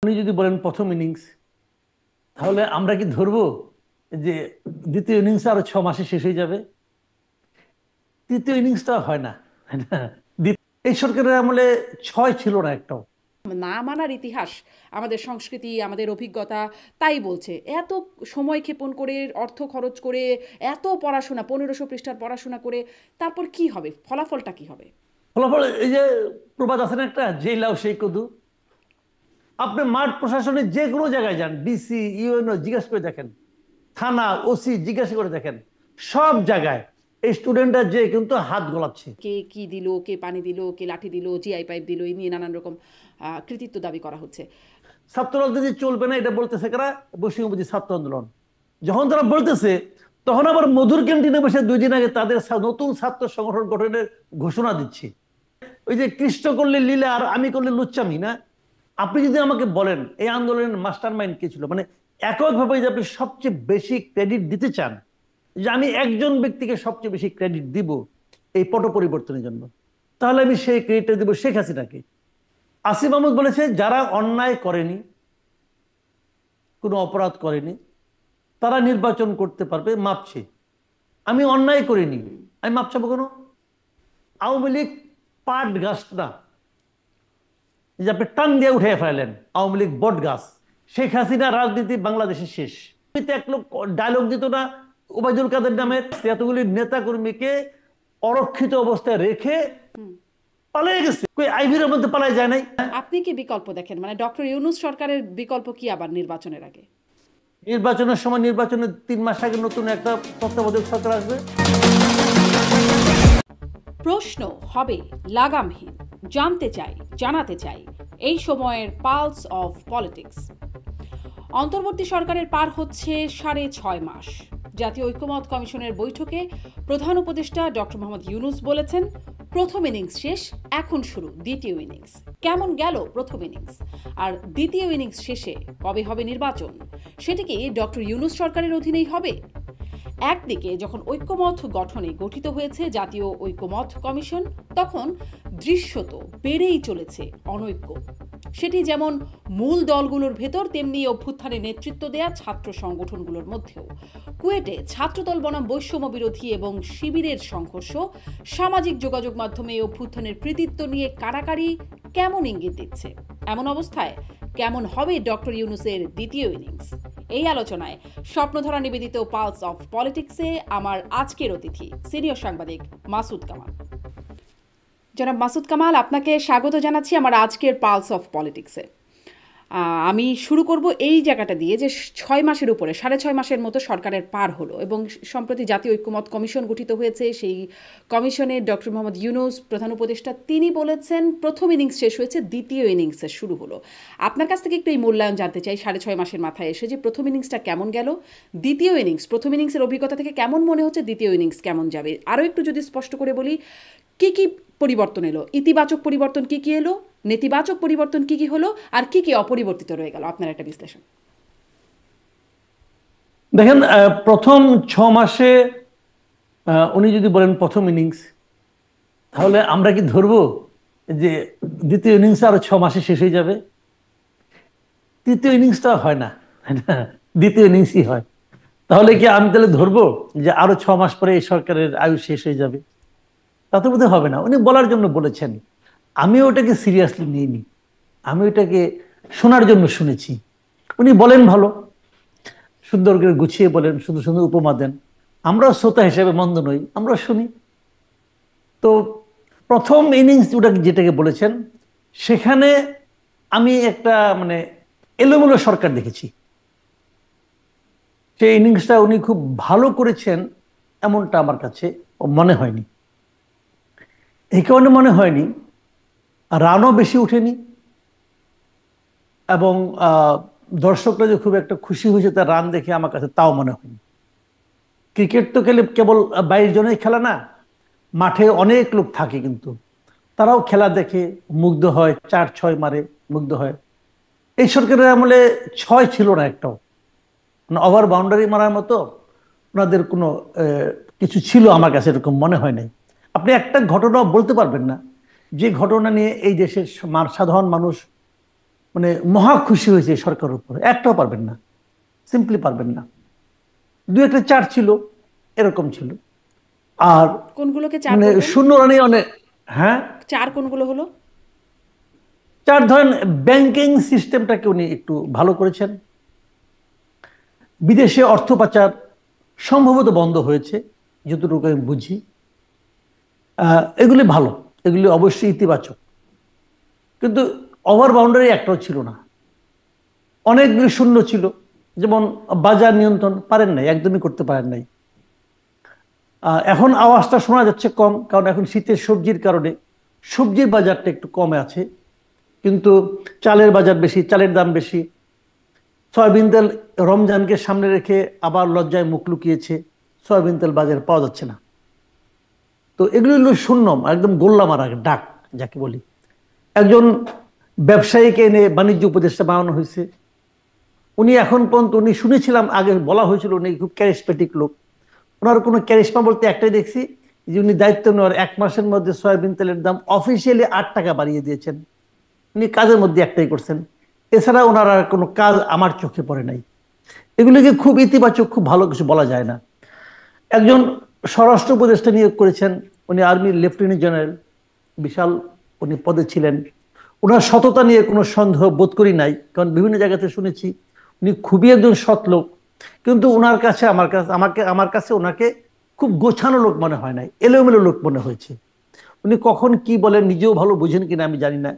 আপনি যদি বলেন প্রথম ইনিংস, তাহলে আমরা কি ধরবো যে দ্বিতীয় ইনিংস আরো 6 মাসে শেষ হয়ে যাবে? তৃতীয় ইনিংসটা হয় না, তাই না? এই সরকারের আমলে 6 ছিল না একটাও। না মানার ইতিহাস, আমাদের সংস্কৃতি, আমাদের অভিজ্ঞতা তাই বলছে। এত সময় ক্ষেপণ করে, অর্থ খরচ করে, এত পড়াশোনা, 1500 পৃষ্ঠার পড়াশোনা করে তারপর কি হবে? ফলাফলটা কি হবে? ফলাফল এই যে প্রবাদ আছে না একটা, যে লাউ সেই কদু। আপনি মাঠ প্রশাসনে যে কোনো জায়গায় যান, ডিসি ইউএনও জিজ্ঞাসা করে দেখেন, থানা ওসি জিজ্ঞাসা করে দেখেন, সব জায়গায় এই স্টুডেন্টরা যে কিন্তু হাত গলাচ্ছে। কে কি দিল, কে পানি দিল, কে লাঠি দিল, জিআই পাইপ দিল, এই নিয়ে নানান রকম কৃতিত্ব দাবি করা হচ্ছে। ছাত্র রাজনীতি চলবে না এটা বলতেছে কারা? বৈষম্যবিরোধী ছাত্র আন্দোলন। যখন তারা বলতেছে, তখন আবার মধুর ক্যান্টিনে বসে 2 দিন আগে তাদের নতুন ছাত্র সংগঠন গঠনের ঘোষণা দিচ্ছে। ওই যে কৃষ্ণ করলে লীলা আর আমি করলে লুচ্চামি না। আপনি যদি আমাকে বলেন এই আন্দোলনের মাস্টার মাইন্ড কে ছিল, মানে এককভাবে যে আপনি সবচেয়ে বেশি ক্রেডিট দিতে চান, যে আমি একজন ব্যক্তিকে সবচেয়ে বেশি ক্রেডিট দিব এই পট পরিবর্তনের জন্য, তাহলে আমি সেই ক্রেডিটটা দিব শেখ হাসিনাকে। আসিফ মাহমুদ বলেছে যারা অন্যায় করেনি, কোনো অপরাধ করেনি, তারা নির্বাচন করতে পারবে মাপ চেয়ে। আমি অন্যায় করিনি, আমি মাপ চাবো কেন? আওয়ামী লীগ পাট গাছ না যে আপনি টান দিয়ে উঠে ফেলেন, আওয়ামী লীগ বট গাছ। শেখ হাসিনা রাজনীতি বাংলাদেশে শেষ। এক লোক ডায়লগ দিত না ওবায়দুল কাদের নামের, এতগুলি নেতা কর্মীকে অরক্ষিত অবস্থায় রেখে পালিয়ে গেছে, কই আইভির মধ্যে পালায় যায় নাই। আপনি কি বিকল্প দেখেন? মানে ডক্টর ইউনূস সরকারের বিকল্প কি আবার নির্বাচনের আগে? নির্বাচনের সময়, নির্বাচনের 3 মাস আগে নতুন একটা তত্ত্বাবধায়ক সরকার আসবে। প্রশ্ন হবে লাগামহীন। জানতে চাই, জানাতে চাই এই সময়ের পালস অফ পলিটিক্স। অন্তর্বর্তী সরকারের পার হচ্ছে 6.5 মাস। জাতীয় ঐক্যমত কমিশনের বৈঠকে প্রধান উপদেষ্টা ডক্টর মোহাম্মদ ইউনূস বলেছেন, প্রথম ইনিংস শেষ, এখন শুরু দ্বিতীয় ইনিংস। কেমন গেল প্রথম ইনিংস? আর দ্বিতীয় ইনিংস শেষে কবে হবে নির্বাচন? সেটি কি ডক্টর ইউনূস সরকারের অধীনেই হবে? একদিকে যখন ঐক্যমত গঠনে গঠিত হয়েছে জাতীয় ঐক্যমত কমিশন, তখন দৃশ্যত বেড়েই চলেছে অনৈক্য। সেটি যেমন মূল দলগুলোর ভেতর, তেমনি অভ্যুত্থানে নেতৃত্ব দেয়া ছাত্র সংগঠনগুলোর মধ্যেও। কুয়েটে ছাত্রদল বনাম বৈষম্য বিরোধী এবং শিবিরের সংঘর্ষ, সামাজিক যোগাযোগ মাধ্যমে অভ্যুত্থানের কৃতিত্ব নিয়ে কাড়াকাড়ি কেমন ইঙ্গিত দিচ্ছে? এমন অবস্থায় কেমন হবে ডক্টর ইউনূসের দ্বিতীয় ইনিংস? এই আলোচনায় স্বপ্নধারা নিবেদিত পালস অফ পলিটিক্সে আমার আজকের অতিথি সিনিয়র সাংবাদিক মাসুদ কামাল। জনাব মাসুদ কামাল, আপনাকে স্বাগত জানাচ্ছি আমার আজকের পালস অফ পলিটিক্সে। আমি শুরু করব এই জায়গাটা দিয়ে যে 6 মাসের উপরে, 6.5 মাসের মতো সরকারের পার হলো এবং সম্প্রতি জাতীয় ঐক্যমত কমিশন গঠিত হয়েছে। সেই কমিশনে ডক্টর মোহাম্মদ ইউনূস প্রধান উপদেষ্টা, তিনি বলেছেন প্রথম ইনিংস শেষ হয়েছে, দ্বিতীয় ইনিংসের শুরু হলো। আপনার কাছ থেকে একটু এই মূল্যায়ন জানতে চাই 6.5 মাসের মাথায় এসে, যে প্রথম ইনিংসটা কেমন গেল, দ্বিতীয় ইনিংস, প্রথম ইনিংসের অভিজ্ঞতা থেকে কেমন মনে হচ্ছে, দ্বিতীয় ইনিংস কেমন যাবে? আরও একটু যদি স্পষ্ট করে বলি, কি কি পরিবর্তন এলো, ইতিবাচক পরিবর্তন কি কি এলো, নেতিবাচক পরিবর্তন কি কি হলো, আর কি কি অপরিবর্তিত রয়ে গেল, আপনার একটা বিশ্লেষণ। দেখেন, প্রথম 6 মাসে উনি যদি বলেন প্রথম ইনিংস, তাহলে আমরা কি ধরবো যে দ্বিতীয় ইনিংস আরো 6 মাসে শেষ হয়ে যাবে? তৃতীয় ইনিংসটা হয় না, তাই না? দ্বিতীয় ইনিংসই হয়। তাহলে কি আমি তাহলে ধরবো যে আরো 6 মাস পরে এই সরকারের আয়ু শেষ হয়ে যাবে? তা তো বোধহয় হবে না। উনি বলার জন্য বলেছেন, আমি ওটাকে সিরিয়াসলি নিইনি, আমি ওটাকে শোনার জন্য শুনেছি। উনি বলেন ভালো, সুন্দর করে গুছিয়ে বলেন, সুন্দর সুন্দর উপমা দেন। আমরা শ্রোতা হিসেবে মন্দ নই, আমরা শুনি। তো প্রথম ইনিংস ওটা যেটাকে বলেছেন, সেখানে আমি একটা মানে এলোমেলো সরকার দেখেছি। সেই ইনিংসটা উনি খুব ভালো করেছেন এমনটা আমার কাছে মনে হয়নি। এই কারণে মনে হয়নি, রানও বেশি উঠেনি এবং দর্শকরা যে খুব একটা খুশি হয়েছে তার রান দেখে, আমার কাছে তাও মনে হয়নি। ক্রিকেট তো কেবল 22 জনের খেলা না, মাঠে অনেক লোক থাকে, কিন্তু তারাও খেলা দেখে মুগ্ধ হয়, 4-6 মারে মুগ্ধ হয়। এই সরকারের আমলে 6 ছিল না একটাও, মানে ওভার বাউন্ডারি মারার মতো ওনাদের কোনো কিছু ছিল আমার কাছে এরকম মনে হয় নাই। আপনি একটা ঘটনা বলতে পারবেন না যে ঘটনা নিয়ে এই দেশের সাধারণ মানুষ মানে মহা খুশি হয়েছে এই সরকারের উপর, একটাও পারবেন না, সিম্পলি পারবেন না। দু একটা চার ছিল, এরকম ছিল। আর কোনগুলোকে চার মানে বলবেন? শূন্য রানে অনেক, হ্যাঁ চার কোনগুলো হলো? চার ধরেন ব্যাংকিং সিস্টেমটাকে উনি একটু ভালো করেছেন, বিদেশে অর্থ পাচার সম্ভবত বন্ধ হয়েছে যতটুকু আমি বুঝি। এগুলি ভালো, এগুলি অবশ্যই ইতিবাচক, কিন্তু ওভার বাউন্ডারি একটাও ছিল না, অনেকগুলি শূন্য ছিল। যেমন বাজার নিয়ন্ত্রণ পারেন নাই, একদমই করতে পারেন নাই। এখন আওয়াজটা শোনা যাচ্ছে কম, কারণ এখন শীতের সবজির কারণে সবজির বাজারটা একটু কমে আছে, কিন্তু চালের বাজার বেশি, চালের দাম বেশি। সয়াবিন তেল রমজানকে সামনে রেখে আবার লজ্জায় মুখ লুকিয়েছে, সয়াবিন তেল বাজারে পাওয়া যাচ্ছে না। তো এগুলো হলো শূন্য, একদম গোল্লা মারা ডাক যাকে বলি। একজন ব্যবসায়ীকে এনে বাণিজ্য উপদেষ্টা বানানো হয়েছে। উনি এখন পর্যন্ত, উনি শুনেছিলাম আগে বলা হয়েছিল উনি খুব ক্যারিসমেটিক লোক, ওনার কোনো ক্যারিশমা বলতে একটাই দেখছি, যে উনি দায়িত্ব নেওয়ার 1 মাসের মধ্যে সয়াবিন তেলের দাম অফিসিয়ালি 8 টাকা বাড়িয়ে দিয়েছেন। উনি কাজের মধ্যে একটাই করছেন, এছাড়া ওনার আর কোনো কাজ আমার চোখে পড়ে নাই। এগুলিকে খুব ইতিবাচক, খুব ভালো কিছু বলা যায় না। একজন স্বরাষ্ট্র উপদেষ্টা নিয়োগ করেছেন, উনি আর্মির লেফটেন্যান্ট জেনারেল, বিশাল উনি পদে ছিলেন। ওনার সততা নিয়ে কোনো সন্দেহ বোধ করি নাই, কারণ বিভিন্ন জায়গাতে শুনেছি উনি খুবই একজন সৎ লোক, কিন্তু ওনার কাছে আমার কাছে ওনাকে খুব গোছানো লোক মনে হয় নাই, এলোমেলো লোক মনে হয়েছে। উনি কখন কি বলেন নিজেও ভালো বুঝেন কিনা আমি জানি না।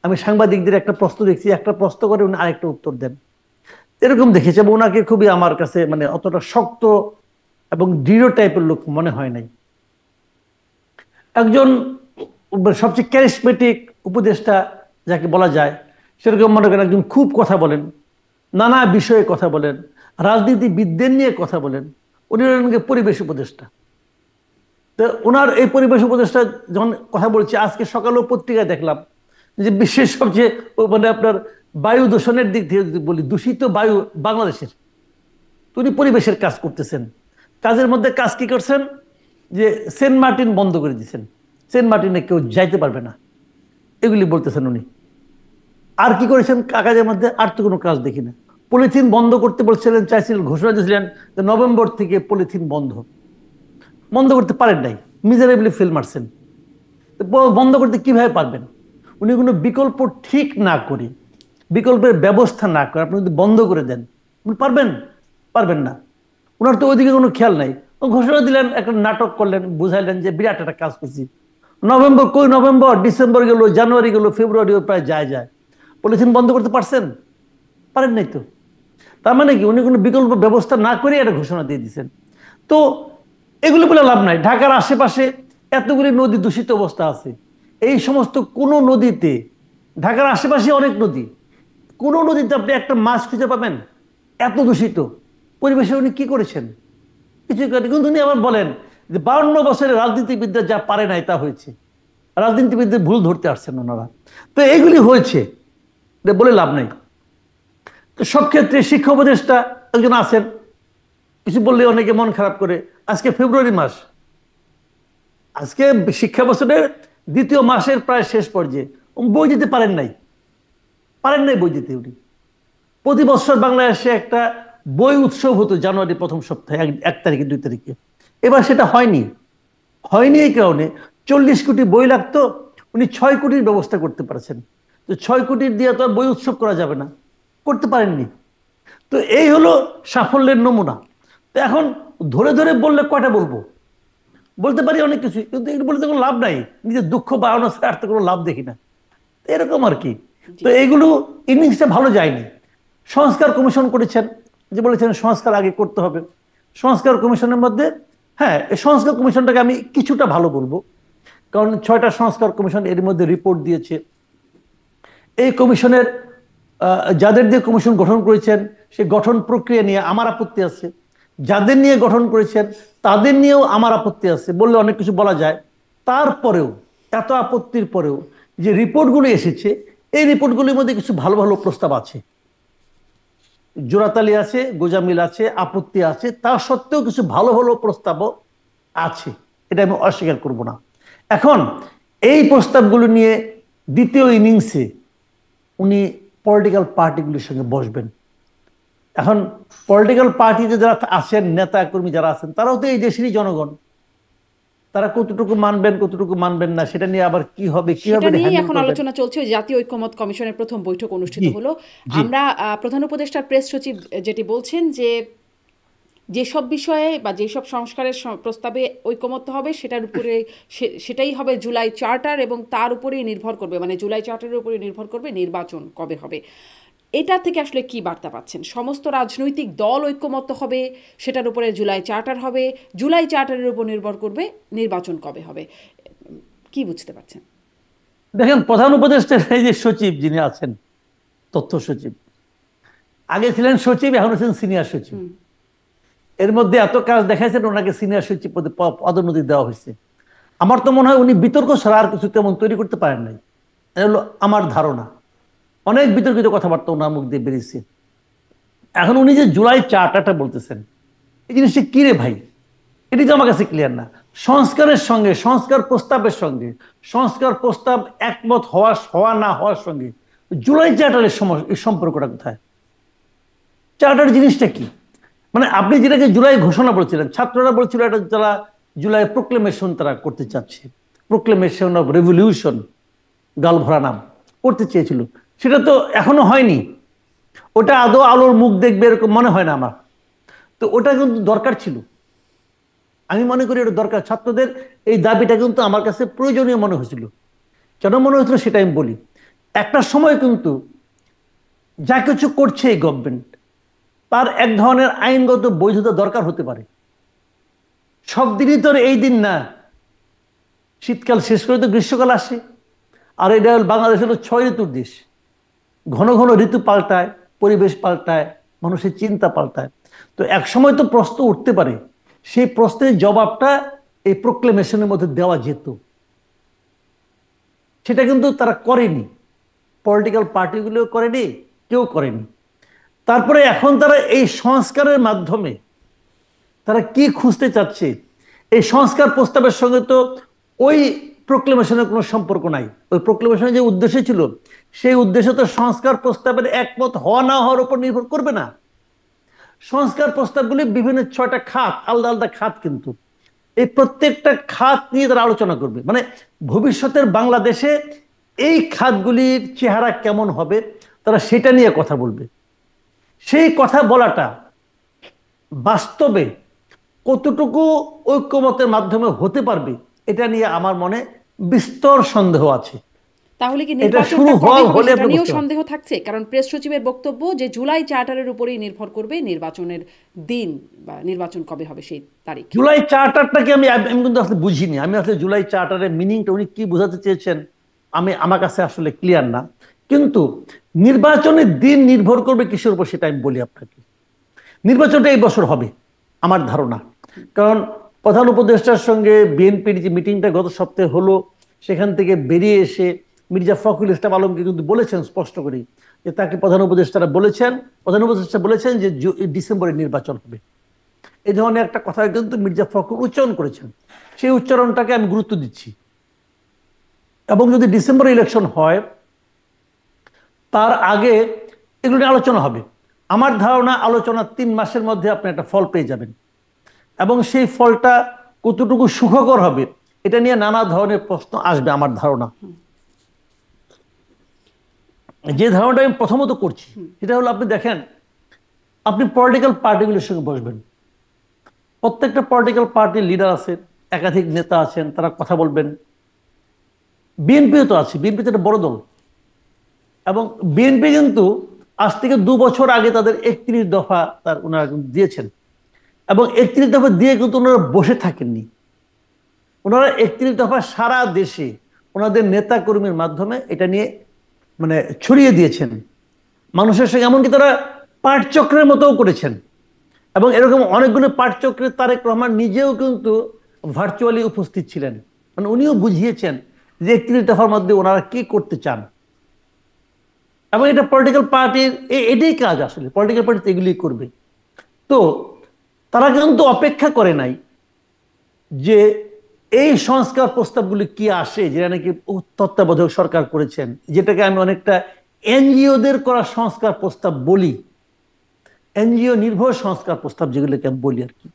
আমি সাংবাদিকদের একটা প্রশ্ন দেখছি, একটা প্রশ্ন করে উনি আরেকটা উত্তর দেন, এরকম দেখেছি। এবং ওনাকে খুবই আমার কাছে মানে অতটা শক্ত এবং দৃঢ় টাইপের লোক মনে হয় নাই। একজন সবচেয়ে ক্যারিসমেটিক উপদেষ্টা যাকে বলা যায়, সেরকম মনে করেন একজন খুব কথা বলেন, নানা বিষয়ে কথা বলেন, রাজনীতিবিদদের নিয়ে কথা বলেন, উনি হলেন পরিবেশ উপদেষ্টা। তো ওনার এই পরিবেশ উপদেষ্টা যখন কথা বলছি, আজকে সকালেও পত্রিকায় দেখলাম যে বিশ্বের সবচেয়ে মানে আপনার বায়ু দূষণের দিক থেকে যদি বলি, দূষিত বায়ু বাংলাদেশের, উনি পরিবেশের কাজ করতেছেন। কাজের মধ্যে কাজ কি করছেন, যে সেন্ট মার্টিন বন্ধ করে দিচ্ছেন, সেন্ট মার্টিনে কেউ যাইতে পারবে না, এগুলি বলতেছেন উনি। আর কি করেছেন কাগজের মধ্যে, আর তো কোনো কাজ দেখি না। পলিথিন বন্ধ করতে বলছিলেন, চাইছিলেন, ঘোষণা দিয়েছিলেন যে নভেম্বর থেকে পলিথিন বন্ধ, বন্ধ করতে পারেন নাই, মিজারেবলি ফেল মারছেন। বন্ধ করতে কিভাবে পারবেন? উনি কোনো বিকল্প ঠিক না করে, বিকল্পের ব্যবস্থা না করে আপনি যদি বন্ধ করে দেন, আপনি পারবেন? পারবেন না। ওনার তো ওইদিকে কোনো খেয়াল নাই, ঘোষণা দিলেন, একটা নাটক করলেন, বুঝাইলেন যে বিরাট একটা কাজ করছি। নভেম্বর কই, নভেম্বর, ডিসেম্বর গেল, জানুয়ারি গেল, ফেব্রুয়ারিও প্রায় যায়। পলিথিন বন্ধ করতে পারছেন? পারেন নাই তো। তার মানে কি উনি কোনো বিকল্প ব্যবস্থা না করে একটা ঘোষণা দিয়ে দিচ্ছেন। তো এগুলো বলে লাভ নাই। ঢাকার আশেপাশে এতগুলি নদী দূষিত অবস্থা আছে, এই সমস্ত কোনো নদীতে, ঢাকার আশেপাশে অনেক নদী, কোন নদীতে আপনি একটা মাছ খুঁজে পাবেন? এত দূষিত পরিবেশে উনি কি করেছেন? কিছু করেন। কিন্তু উনি আবার বলেন যে 52 বছরের রাজনীতিবিদরা যা পারে নাই তা হয়েছে, রাজনীতিবিদদের ভুল ধরতে আসছেন ওনারা। তো এইগুলি হয়েছে, বলে লাভ নাই। তো সব ক্ষেত্রে শিক্ষা উপদেষ্টা একজন আছেন, কিছু বললে অনেকে মন খারাপ করে। আজকে ফেব্রুয়ারি মাস, আজকে শিক্ষা বছরের 2য় মাসের প্রায় শেষ পর্যায়ে, বই দিতে পারেন নাই, পারেন নাই বই দিতে। উনি প্রতি বছর বাংলাদেশে একটা বই উৎসব হতো জানুয়ারি প্রথম সপ্তাহে, 1 তারিখে 2 তারিখে। এবার সেটা হয়নি। হয়নি এই কারণে 40 কোটি বই লাগতো, উনি 6 কোটির ব্যবস্থা করতে পারছেন। তো 6 কোটির দিয়ে তো আর বই উৎসব করা যাবে না, করতে পারেননি। তো এই হলো সাফল্যের নমুনা। তো এখন ধরে ধরে বললে কয়টা বলবো? বলতে পারি অনেক কিছু, কিন্তু এগুলো বলতে কোনো লাভ নাই, নিজের দুঃখ বাড়ানো ছাড়া আর তো কোনো লাভ দেখি না। এরকম আর কি। তো এইগুলো ইনিংসটা ভালো যায়নি। সংস্কার কমিশন করেছেন, যে বলেছেন সংস্কার আগে করতে হবে। সংস্কার কমিশনের মধ্যে, হ্যাঁ, এই সংস্কার কমিশনটাকে আমি কিছুটা ভালো বলবো, কারণ 6টা সংস্কার কমিশন এর মধ্যে রিপোর্ট দিয়েছে। এই কমিশনের যাদের দিয়ে কমিশন গঠন করেছেন, সেই গঠন প্রক্রিয়া নিয়ে আমার আপত্তি আছে। যাদের নিয়ে গঠন করেছেন তাদের নিয়েও আমার আপত্তি আছে, বললে অনেক কিছু বলা যায়। তারপরেও, এত আপত্তির পরেও যে রিপোর্টগুলো এসেছে, এই রিপোর্টগুলির মধ্যে কিছু ভালো ভালো প্রস্তাব আছে, জোড়াতালি আছে, গোজামিল আছে, আপত্তি আছে, তা সত্ত্বেও কিছু ভালো ভালো প্রস্তাবও আছে, এটা আমি অস্বীকার করব না। এখন এই প্রস্তাবগুলো নিয়ে দ্বিতীয় ইনিংসে উনি পলিটিক্যাল পার্টিগুলির সঙ্গে বসবেন। এখন পলিটিক্যাল পার্টিতে যারা আছেন, নেতা কর্মী যারা আছেন, তারাও তো এই দেশেরই জনগণ। তারা কতটুকু মানবেন কতটুকু মানবেন না সেটা নিয়ে আবার কি হবে, কিভাবে সেটা নিয়েই হ্যান্ডেল এখন করবেন। আলোচনা চলছে। ওই জাতীয় ঐক্যমত কমিশনের প্রথম বৈঠক অনুষ্ঠিত জি হলো। জি আমরা প্রধান উপদেষ্টার প্রেস সচিব যেটি বলছেন যে যেসব বিষয়ে বা যেসব সংস্কারের প্রস্তাবে ঐকমত্য হবে সেটার উপরে সেটাই হবে জুলাই চার্টার, এবং তার উপরেই নির্ভর করবে, মানে জুলাই চার্টারের উপরে নির্ভর করবে নির্বাচন কবে হবে। এটা থেকে আসলে কি বার্তা পাচ্ছেন? সমস্ত রাজনৈতিক দল ঐক্যমত্য হবে, সেটার উপরে জুলাই চার্টার হবে, জুলাই চার্টারের উপর নির্ভর করবে নির্বাচন কবে হবে। কি বুঝতে পারছেন? দেখেন, প্রধান উপদেষ্টার এই যে সচিব যিনি আছেন, তথ্য সচিব, আগে ছিলেন সচিব, এখন হচ্ছেন সিনিয়র সচিব। এর মধ্যে এত কাজ দেখাইছেন, ওনাকে সিনিয়র সচিব পদে পদোন্নতি দেওয়া হয়েছে। আমার তো মনে হয় উনি বিতর্ক ছাড়া আর কিছু তেমন তৈরি করতে পারেন নাই, এটা হলো আমার ধারণা। অনেক বিতর্কিত কথাবার্তা ওনার মুখ দিয়ে বেরিয়েছে। এখন উনি যে জুলাই চার্টারটা বলতেছেন, এই জিনিসটা কি রে ভাই, এটি তো আমার কাছে ক্লিয়ার না। সংস্কারের সঙ্গে, সংস্কার প্রস্তাবের সঙ্গে, সংস্কার প্রস্তাব একমত হওয়া না হওয়ার সঙ্গে জুলাই চার্টারের সম্পর্কটা কোথায়? চার্টার জিনিসটা কি? মানে আপনি যেটাকে জুলাই ঘোষণা বলছিলেন, ছাত্ররা বলছিল এটা যারা জুলাই প্রোক্লেমেশন তারা করতে চাচ্ছে, প্রোক্লেমেশন অফ রেভলিউশন, গাল ভরা নাম করতে চেয়েছিল, সেটা তো এখনো হয়নি। ওটা আদৌ আলোর মুখ দেখবে এরকম মনে হয় না আমার। তো ওটা কিন্তু দরকার ছিল, আমি মনে করি এটা দরকার। ছাত্রদের এই দাবিটা কিন্তু আমার কাছে প্রয়োজনীয় মনে হয়েছিল। কেন মনে হয়েছিল সেটা আমি বলি। একটা সময় কিন্তু যা কিছু করছে এই গভর্নমেন্ট, তার এক ধরনের আইনগত বৈধতা দরকার হতে পারে। সব দিনই তো এই দিন না, শীতকাল শেষ করে তো গ্রীষ্মকাল আসে। আর এটা বাংলাদেশ হলো 6 ঋতুর দেশ, ঘন ঘন ঋতু পাল্টায়, পরিবেশ পাল্টায়, মানুষের চিন্তা পাল্টায়। তো এক সময় তো প্রশ্ন উঠতে পারে, সেই প্রশ্নের জবাবটা এই প্রোক্লেমেশনের মধ্যে দেওয়া যেত। সেটা কিন্তু তারা করেনি, পলিটিক্যাল পার্টিগুলো করেনি, কেউ করেনি। তারপরে এখন তারা এই সংস্কারের মাধ্যমে তারা কি খুঁজতে চাচ্ছে? এই সংস্কার প্রস্তাবের সঙ্গে তো ওই প্রোক্লেমেশনের কোনো সম্পর্ক নাই। ওই প্রোক্লেমেশনের যে উদ্দেশ্য ছিল, সেই উদ্দেশ্য তো সংস্কার প্রস্তাবের একমত হওয়া না হওয়ার উপর নির্ভর করবে না। সংস্কার প্রস্তাবগুলি বিভিন্ন 6টা খাত, আলাদা আলাদা খাত, কিন্তু এই প্রত্যেকটা খাত নিয়ে তারা আলোচনা করবে। মানে ভবিষ্যতের বাংলাদেশে এই খাতগুলির চেহারা কেমন হবে, তারা সেটা নিয়ে কথা বলবে। সেই কথা বলাটা বাস্তবে কতটুকু ঐক্যমতের মাধ্যমে হতে পারবে, এটা নিয়ে আমার মনে বিস্তর সন্দেহ আছে। তাহলে কি এটা শুরু নির্বাচনটা হওয়া কবে হবে হলে সেটা আপনি নিয়েও বুঝতে পারবেন। সন্দেহ থাকছে? কারণ প্রেস সচিবের বক্তব্য যে জুলাই চার্টারের উপরেই নির্ভর করবে নির্বাচনের দিন বা নির্বাচন কবে হবে সেই তারিখ। জুলাই চার্টারটাকে আমি আমি কিন্তু আসলে বুঝিনি। আমি আসলে জুলাই চার্টারের মিনিংটা উনি কি বোঝাতে চেয়েছেন আমার কাছে আসলে ক্লিয়ার না। কিন্তু নির্বাচনের দিন নির্ভর করবে কিসের উপর সেটা আমি বলি আপনাকে। নির্বাচনটা এই বছর হবে আমার ধারণা। কারণ প্রধান উপদেষ্টার সঙ্গে বিএনপির যে মিটিংটা গত সপ্তাহে হলো, সেখান থেকে বেরিয়ে এসে মির্জা ফখরুল ইসলাম আলমকে কিন্তু বলেছেন স্পষ্ট করে যে তাকে প্রধান উপদেষ্টা বলেছেন যে ডিসেম্বরে নির্বাচন হবে। এই ধরনের একটা কথা কিন্তু মির্জা ফখরুল উচ্চারণ করেছেন। সেই উচ্চারণটাকে আমি গুরুত্ব দিচ্ছি। এবং যদি ডিসেম্বরে ইলেকশন হয়, তার আগে এগুলো নিয়ে আলোচনা হবে। আমার ধারণা আলোচনা 3 মাসের মধ্যে আপনি একটা ফল পেয়ে যাবেন। এবং সেই ফলটা কতটুকু সুখকর হবে, এটা নিয়ে নানা ধরনের প্রশ্ন আসবে আমার ধারণা। যে ধারণাটা আমি প্রথমত করছি সেটা হলো, আপনি দেখেন, আপনি পলিটিক্যাল পার্টিগুলোর সঙ্গে বসবেন, প্রত্যেকটা পলিটিক্যাল পার্টির লিডার আছে, একাধিক নেতা আছেন, তারা কথা বলবেন। বিএনপিও তো আছে, বিএনপি তো একটা বড় দল। এবং বিএনপি কিন্তু আজ থেকে 2 বছর আগে তাদের 31 দফা ওনারা দিয়েছেন। এবং 31 দফা দিয়ে কিন্তু ওনারা বসে থাকেননি। ওনারা 31 দফা সারা দেশে ওনাদের নেতা কর্মীর মাধ্যমে এটা নিয়ে মানে ছড়িয়ে দিয়েছেন মানুষের সঙ্গে। এমনকি তারা পাঠচক্রের মতোও করেছেন। এবং এরকম অনেকগুলো পাঠচক্রে তারেক রহমান নিজেও কিন্তু ভার্চুয়ালি উপস্থিত ছিলেন। মানে উনিও বুঝিয়েছেন যে 31 দফার মধ্যে ওনারা কি করতে চান। এবং এটা পলিটিক্যাল পার্টির এটাই কাজ, আসলে পলিটিক্যাল পার্টি এগুলি করবে। তো তারা কিন্তু অপেক্ষা করে নাই যে এই সংস্কার প্রস্তাবগুলি কি আসে, যেটা নাকি তত্ত্বাবধায়ক সরকার করেছেন, যেটাকে আমি অনেকটা এনজিওদের করা সংস্কার প্রস্তাব বলি, এনজিও নির্ভর সংস্কার প্রস্তাব যেগুলোকে আমি বলি আর কি,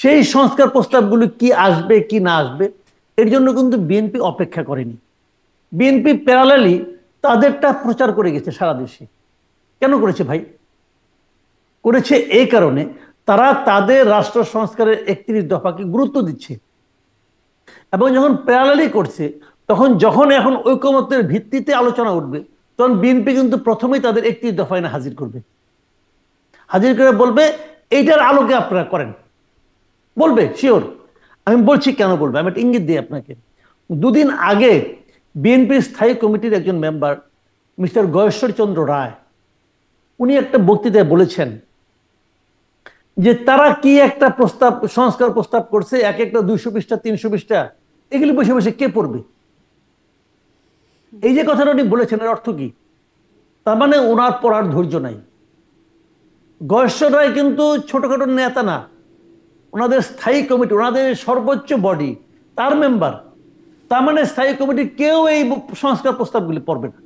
সেই সংস্কার প্রস্তাবগুলো কি আসবে কি না আসবে এর জন্য কিন্তু বিএনপি অপেক্ষা করেনি। বিএনপি প্যারালালি তাদেরটা প্রচার করে গেছে সারা দেশে। কেন করেছে ভাই? করেছে এই কারণে তারা তাদের রাষ্ট্র সংস্কারের 31 দফাকে গুরুত্ব দিচ্ছে, এবং যখন প্যারালালি করছে তখন যখন এখন ঐকমত্যের ভিত্তিতে আলোচনা উঠবে তখন বিএনপি কিন্তু প্রথমেই তাদের 31 দফা এনে হাজির করবে, হাজির করে বলবে এইটার আলোকে আপনারা করেন, বলবে শিওর। আমি বলছি কেন বলবে, আমি একটা ইঙ্গিত দিই আপনাকে। দুদিন আগে বিএনপির স্থায়ী কমিটির একজন মেম্বার মিস্টার গয়েশ্বর চন্দ্র রায়, উনি একটা বক্তৃতায় বলেছেন যে তারা কি একটা প্রস্তাব, সংস্কার প্রস্তাব করছে, এক একটা 200 পৃষ্ঠা 300 পৃষ্ঠা, এগুলি বসে বসে কে পড়বে? এই যে কথাটা উনি বলেছেন এর অর্থ কি? তার মানে ওনার পড়ার ধৈর্য নাই। গয়েশ্বর রায় কিন্তু ছোটখাটো নেতা না, ওনাদের স্থায়ী কমিটি, ওনাদের সর্বোচ্চ বডি, তার মেম্বার। তার মানে স্থায়ী কমিটির কেউ এই সংস্কার প্রস্তাবগুলি পড়বে না।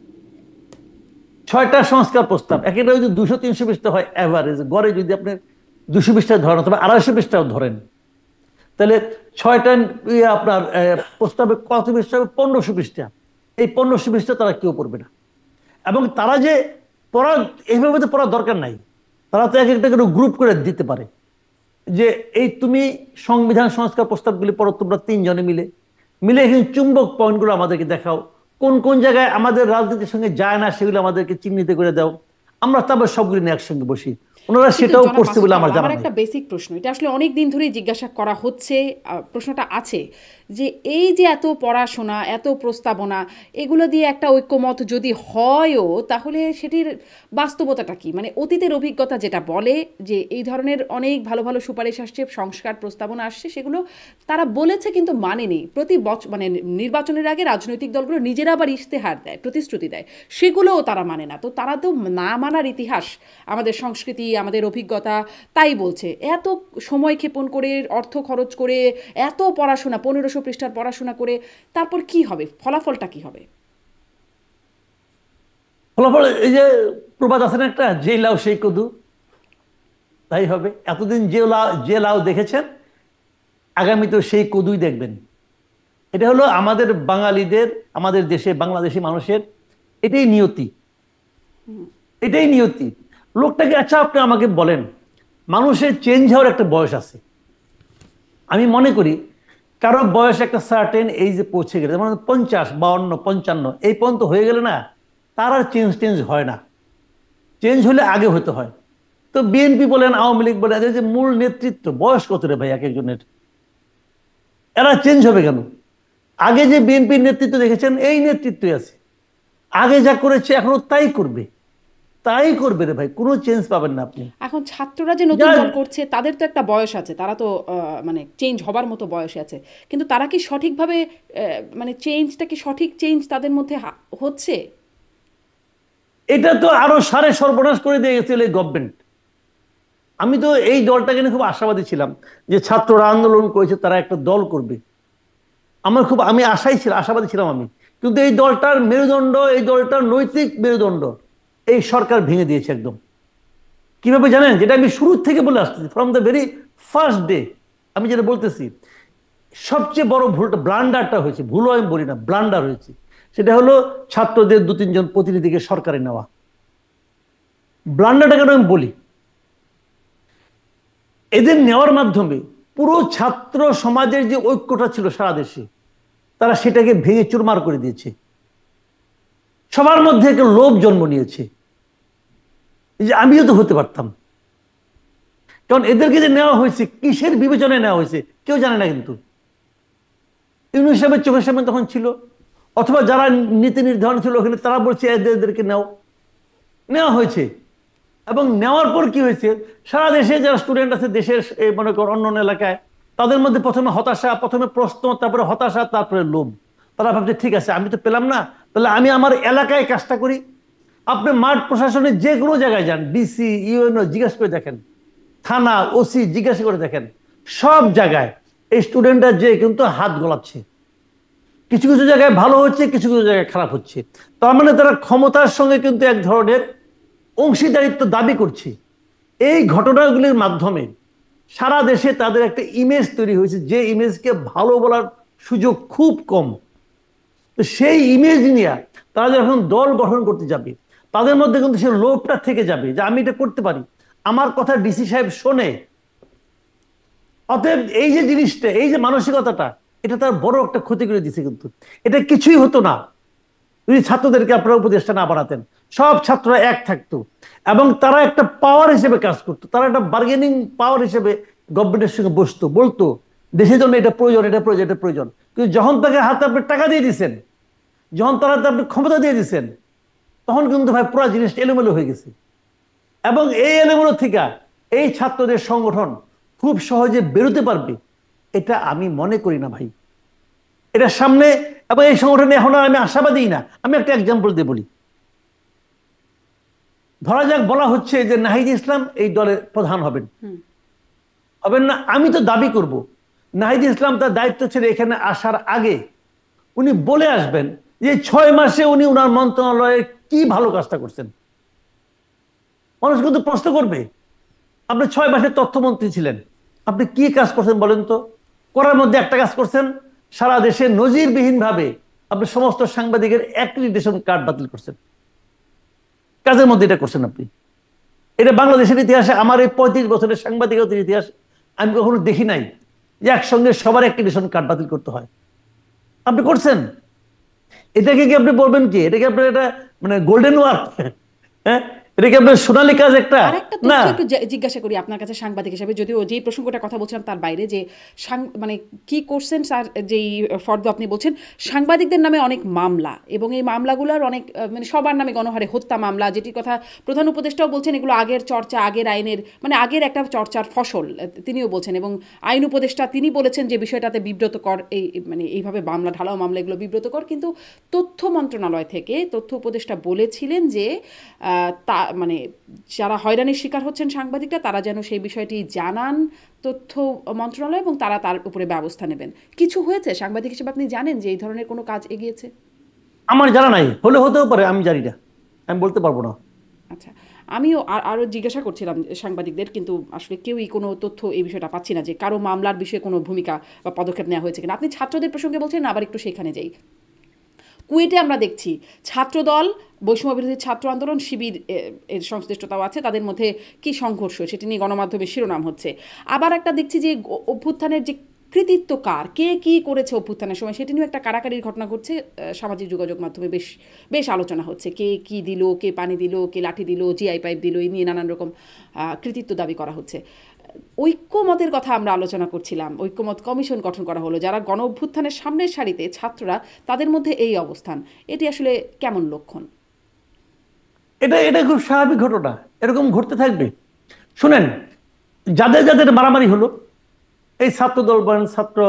6টা সংস্কার প্রস্তাব, এক একটা যদি 200-300 পৃষ্ঠা হয় এভারেজ, গড়ে যদি আপনি 200 পৃষ্ঠা ধরেন অথবা 250 পৃষ্ঠাও ধরেন, তাহলে 6টা আপনার প্রস্তাবে কত পৃষ্ঠা হবে? 1500 পৃষ্ঠা। এই 1500 পৃষ্ঠা তারা কেউ পড়বে না। এবং তারা যে পড়া, এইভাবে তো পড়ার দরকার নাই, তারা তো এক একটা করে গ্রুপ করে দিতে পারে যে এই তুমি সংবিধান সংস্কার প্রস্তাবগুলি পড়ো তোমরা 3 জনে মিলে মিলে এখানে চুম্বক পয়েন্টগুলো আমাদেরকে দেখাও, কোন কোন জায়গায় আমাদের রাজনীতির সঙ্গে যায় না সেগুলো আমাদেরকে চিহ্নিত করে দাও, আমরা তারপর সবগুলি নিয়ে একসঙ্গে বসি। ওনারা সেটাও করছে বলে আমার জানা নেই। একটা বেসিক প্রশ্ন, এটা আসলে অনেক দিন ধরেই জিজ্ঞাসা করা হচ্ছে, প্রশ্নটা আছে যে এই যে এত পড়াশোনা, এত প্রস্তাবনা, এগুলো দিয়ে একটা ঐক্যমত যদি হয়ও তাহলে সেটির বাস্তবতাটা কি? মানে অতীতের অভিজ্ঞতা যেটা বলে যে এই ধরনের অনেক ভালো ভালো সুপারিশ আসছে, সংস্কার প্রস্তাবনা আসছে, সেগুলো তারা বলেছে কিন্তু মানেনি। প্রতি বছর মানে নির্বাচনের আগে রাজনৈতিক দলগুলো নিজেরা আবার ইশতেহার দেয়, প্রতিশ্রুতি দেয়, সেগুলোও তারা মানে না। তো তারা তো না মানার ইতিহাস, আমাদের সংস্কৃতি, আমাদের অভিজ্ঞতা তাই বলছে। এত সময় ক্ষেপণ করে, অর্থ খরচ করে, এত পড়াশোনা, 1500 পৃষ্ঠার পড়াশোনা করে তারপর কি হবে? ফলাফলটা কি হবে? ফলাফল এই যে প্রবাদ আছে না একটা, যে লাউ সেই কদু, তাই হবে। এতদিন যে লাউ দেখেছেন আগামীতেও সেই কদুই দেখবেন। এটা হলো আমাদের বাঙালিদের, আমাদের দেশে বাংলাদেশি মানুষের এটাই নিয়তি, এটাই নিয়তি। লোকটাকে, আচ্ছা আপনি আমাকে বলেন, মানুষের চেঞ্জ হওয়ার একটা বয়স আছে। আমি মনে করি কারো বয়স একটা সার্টেন এইজে পৌঁছে গেলে, যেমন 50, 52, 55 এই পর্যন্ত হয়ে গেলে না, তার আর চেঞ্জ হয় না। চেঞ্জ হলে আগে হতে হয়। তো বিএনপি বলেন, আওয়ামী লীগ বলেন, এদের যে মূল নেতৃত্ব, বয়স কত রে ভাই এক একজনের, এরা চেঞ্জ হবে কেন? আগে যে বিএনপির নেতৃত্ব দেখেছেন এই নেতৃত্বই আছে, আগে যা করেছে এখনো তাই করবে, তাই করবে রে ভাই, কোনো চেঞ্জ পাবেন না আপনি। এখন ছাত্ররা যে নতুন দল করছে তাদের তো একটা বয়স আছে, তারা তো মানে চেঞ্জ হবার মতো বয়সে আছে, কিন্তু তারা কি সঠিকভাবে মানে চেঞ্জটা কি সঠিক চেঞ্জ তাদের মধ্যে হচ্ছে? এটা তো আরো সারে সর্বনাশ করে দিয়ে গেছিল এই গভর্নমেন্ট। আমি তো এই দলটাকে নিয়ে খুব আশাবাদী ছিলাম যে ছাত্ররা আন্দোলন করেছে, তারা একটা দল করবে, আমি আশাবাদী ছিলাম আমি। কিন্তু এই দলটার মেরুদণ্ড, এই দলটার নৈতিক মেরুদণ্ড এই সরকার ভেঙে দিয়েছে একদম। কিভাবে জানেন? যেটা আমি শুরু থেকে বলে আসতেছি, from the very first day আমি যেটা বলতেছি, সবচেয়ে বড় ভুলটা, ব্লান্ডারটা হয়েছে, ভুলও আমি বলি না, ব্লান্ডার হয়েছে, সেটা হলো ছাত্রদের 2-3 জন প্রতিনিধিকে সরকারে নেওয়া। ব্লান্ডারটা কেন আমি বলি, এদের নেওয়ার মাধ্যমে পুরো ছাত্র সমাজের যে ঐক্যটা ছিল সারা দেশে, তারা সেটাকে ভেঙে চুরমার করে দিয়েছে। সবার মধ্যে একটা লোভ জন্ম নিয়েছে যে আমিও তো হতে পারতাম। কারণ এদেরকে যে নেওয়া হয়েছে, কিসের বিবেচনায় নেওয়া হয়েছে কেউ জানে না। কিন্তু ইউনুস সাহেবের চোখের সামনে তখন ছিল, অথবা যারা নীতি নির্ধারণ ছিল ওখানে, তারা বলছে এদেরকে নেওয়া হয়েছে। এবং নেওয়ার পর কি হয়েছে, সারা দেশে যারা স্টুডেন্ট আছে দেশের মনে কর অন্য এলাকায়, তাদের মধ্যে প্রথমে হতাশা, প্রথমে প্রশ্ন, তারপরে হতাশা, তারপরে লোভ। তারা ভাবছে ঠিক আছে আমি তো পেলাম না, তাহলে আমি আমার এলাকায় কাজটা করি। আপনি মাঠ প্রশাসনের যে কোনো জায়গায় যান, ডিসি, ইউএনও জিজ্ঞাসা করে দেখেন, থানা, ওসি জিজ্ঞাসা করে দেখেন, সব জায়গায় এই স্টুডেন্টরা যে কিন্তু হাত গোলাচ্ছে। কিছু কিছু জায়গায় ভালো হচ্ছে, কিছু কিছু জায়গায় খারাপ হচ্ছে। তার মানে তারা ক্ষমতার সঙ্গে কিন্তু এক ধরনের অংশীদারিত্ব দাবি করছে। এই ঘটনাগুলির মাধ্যমে সারা দেশে তাদের একটা ইমেজ তৈরি হয়েছে, যে ইমেজকে ভালো বলার সুযোগ খুব কম। তো সেই ইমেজ নিয়ে তারা যখন দল গঠন করতে যাবে, তাদের মধ্যে কিন্তু সেই লোভটা থেকে যাবে যে আমি এটা করতে পারি, আমার কথা ডিসি সাহেব শোনে। অতএব এই যে জিনিসটা, এই যে মানসিকতাটা, এটা তার বড় একটা ক্ষতি করে দিচ্ছে। কিন্তু এটা কিছুই হতো না যদি ছাত্রদেরকে আপনারা উপদেশটা না বাড়াতেন। সব ছাত্ররা এক থাকতো এবং তারা একটা পাওয়ার হিসেবে কাজ করতো, তারা একটা বার্গেনিং পাওয়ার হিসেবে গভর্নমেন্টের সঙ্গে বসতো, বলতো দেশের জন্য এটা প্রয়োজন, এটা প্রয়োজন, এটা প্রয়োজন। কিন্তু যখন তাকে হাতে আপনি টাকা দিয়ে দিচ্ছেন, যখন তার হাতে আপনি ক্ষমতা দিয়ে দিচ্ছেন, তখন কিন্তু ভাই পুরো জিনিসটা এলোমেলো হয়ে গেছে। এবং এই এলোমেলো থেকে এই ছাত্রদের সংগঠন খুব সহজে বেরোতে পারবে এটা আমি মনে করি না ভাই। এটা সামনে, এবং এই সংগঠনে এখন আমি আশাবাদী না। আমি একটা এক্সাম্পল দিয়ে বলি। ধরা যাক বলা হচ্ছে যে নাহিদ ইসলাম এই দলের প্রধান হবেন, হবেন না? আমি তো দাবি করব নাহিদ ইসলাম তার দায়িত্ব ছেড়ে এখানে আসার আগে উনি বলে আসবেন যে 6 মাসে উনি উনার মন্ত্রণালয়ে কি ভালো কাজটা করছেন। মানুষ কিন্তু প্রশ্ন করবে, আপনি 6 মাসে তথ্যমন্ত্রী ছিলেন, আপনি কি কাজ করছেন বলেন তো? করার মধ্যে একটা কাজ করছেন, সারা দেশে নজিরবিহীন ভাবে আপনি সমস্ত সাংবাদিকের অ্যাক্রিডিটেশন কার্ড বাতিল করছেন। কাজের মধ্যে এটা করছেন আপনি। এটা বাংলাদেশের ইতিহাসে, আমার এই 35 বছরের সাংবাদিকতার ইতিহাস, আমি কখনো দেখি নাই যে একসঙ্গে সবার অ্যাক্রিডিটেশন কার্ড বাতিল করতে হয়। আপনি করছেন। এটাকে কি আপনি বলবেন কি এটাকে আপনার এটা মানে গোল্ডেন ওয়ার্ক? হ্যাঁ, এটা কি আপনার সোনালী কাজ একটা? আরেকটা তথ্য একটু জিজ্ঞাসা করি আপনার কাছে সাংবাদিক হিসেবে, যদিও যে প্রসঙ্গটা কথা বলছিলাম তার বাইরে, যে মানে কি করছেন স্যার, যেই ফর্দ আপনি বলছেন সাংবাদিকদের নামে অনেক মামলা, এবং এই মামলাগুলোর অনেক মানে সবার নামে গণহারে হত্যা মামলা, যেটির কথা প্রধান উপদেষ্টাও বলছেন এগুলো আগের চর্চা, আগের আইনের মানে আগের একটা চর্চার ফসল তিনিও বলছেন, এবং আইন উপদেষ্টা তিনি বলেছেন যে বিষয়টাতে বিব্রতকর, এই মানে এইভাবে মামলা, ঢালাও মামলা, এগুলো বিব্রতকর। কিন্তু তথ্য মন্ত্রণালয় থেকে তথ্য উপদেষ্টা বলেছিলেন যে তা মানে যারা হয়রানির শিকার হচ্ছেন সাংবাদিকরা, তারা যেন সেই বিষয়টি জানান তথ্য মন্ত্রণালয় এবং তারা তার উপরে ব্যবস্থা নেবেন। কিছু হয়েছে সাংবাদিক হিসেবে, আপনি জানেন যে এই ধরনের কোনো কাজ এগিয়েছে? আমার জানা নাই, হলে হতেও পারে, আমি জানি না, আমি বলতে পারবো না। আচ্ছা, আমিও আরও জিজ্ঞাসা করছিলাম সাংবাদিকদের, কিন্তু আসলে কেউই কোনো তথ্য এই বিষয়টা পাচ্ছি না যে কারো মামলার বিষয়ে কোনো ভূমিকা বা পদক্ষেপ নেওয়া হয়েছে কিনা। আপনি ছাত্রদের প্রসঙ্গে বলছেন, আবার একটু সেখানে যাই। কুয়েটে আমরা দেখছি ছাত্রদল, বৈষম্য বিরোধী ছাত্র আন্দোলন, শিবির এর সংশ্লিষ্টতাও আছে, তাদের মধ্যে কি সংঘর্ষ সেটি নিয়ে গণমাধ্যমে শিরোনাম হচ্ছে। আবার একটা দেখছি যে অভ্যুত্থানের যে কৃতিত্ব কার, কে কি করেছে অভ্যুত্থানের সময়, সেটি নিয়ে একটা কারাকারির ঘটনা ঘটছে, সামাজিক যোগাযোগ মাধ্যমে বেশ বেশ আলোচনা হচ্ছে। কে কি দিল, কে পানি দিল, কে লাঠি দিল, জিআই পাইপ দিল, এই নিয়ে নানান রকম কৃতিত্ব দাবি করা হচ্ছে। ঐক্যমতের কথা আমরা আলোচনা করছিলাম, ঐক্যমত কমিশন গঠন করা হলো, যারা গণ অভ্যুত্থানের সামনের সারিতে ছাত্ররা, তাদের মধ্যে এই অবস্থান, এটি আসলে কেমন লক্ষণ? এটা এটা খুব স্বাভাবিক ঘটনা, এরকম ঘটতে থাকবে। শুনেন, যাদের যাদের মারামারি হলো, এই ছাত্র দল বলেন, ছাত্র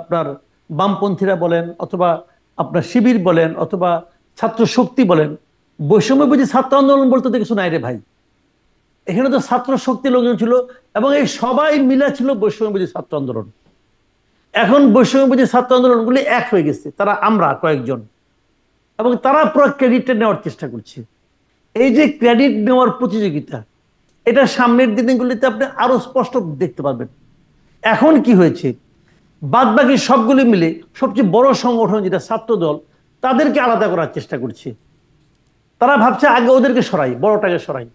আপনার বামপন্থীরা বলেন, অথবা আপনার শিবির বলেন, অথবা ছাত্র শক্তি বলেন, বৈষম্য বিরোধী ছাত্র আন্দোলন বলতে তো কিছু নাই রে ভাই। এখানে তো ছাত্র শক্তি লোকজন ছিল এবং এই সবাই মিলে ছিল বৈষম্য বিরোধী ছাত্র আন্দোলন। এখন বৈষম্য বিরোধী ছাত্র আন্দোলনগুলি এক হয়ে গেছে, তারা আমরা কয়েকজন, এবং তারা পুরো ক্রেডিটটা নেওয়ার চেষ্টা করছে। এই যে ক্রেডিট নেওয়ার প্রতিযোগিতা, এটা সামনের দিনগুলিতে আপনি আরো স্পষ্ট দেখতে পারবেন। এখন কি হয়েছে, বাদ বাকি সবগুলি মিলে সবচেয়ে বড় সংগঠন যেটা ছাত্র দল, তাদেরকে আলাদা করার চেষ্টা করছে। তারা ভাবছে আগে ওদেরকে সরাই, বড়টাকে সরাই,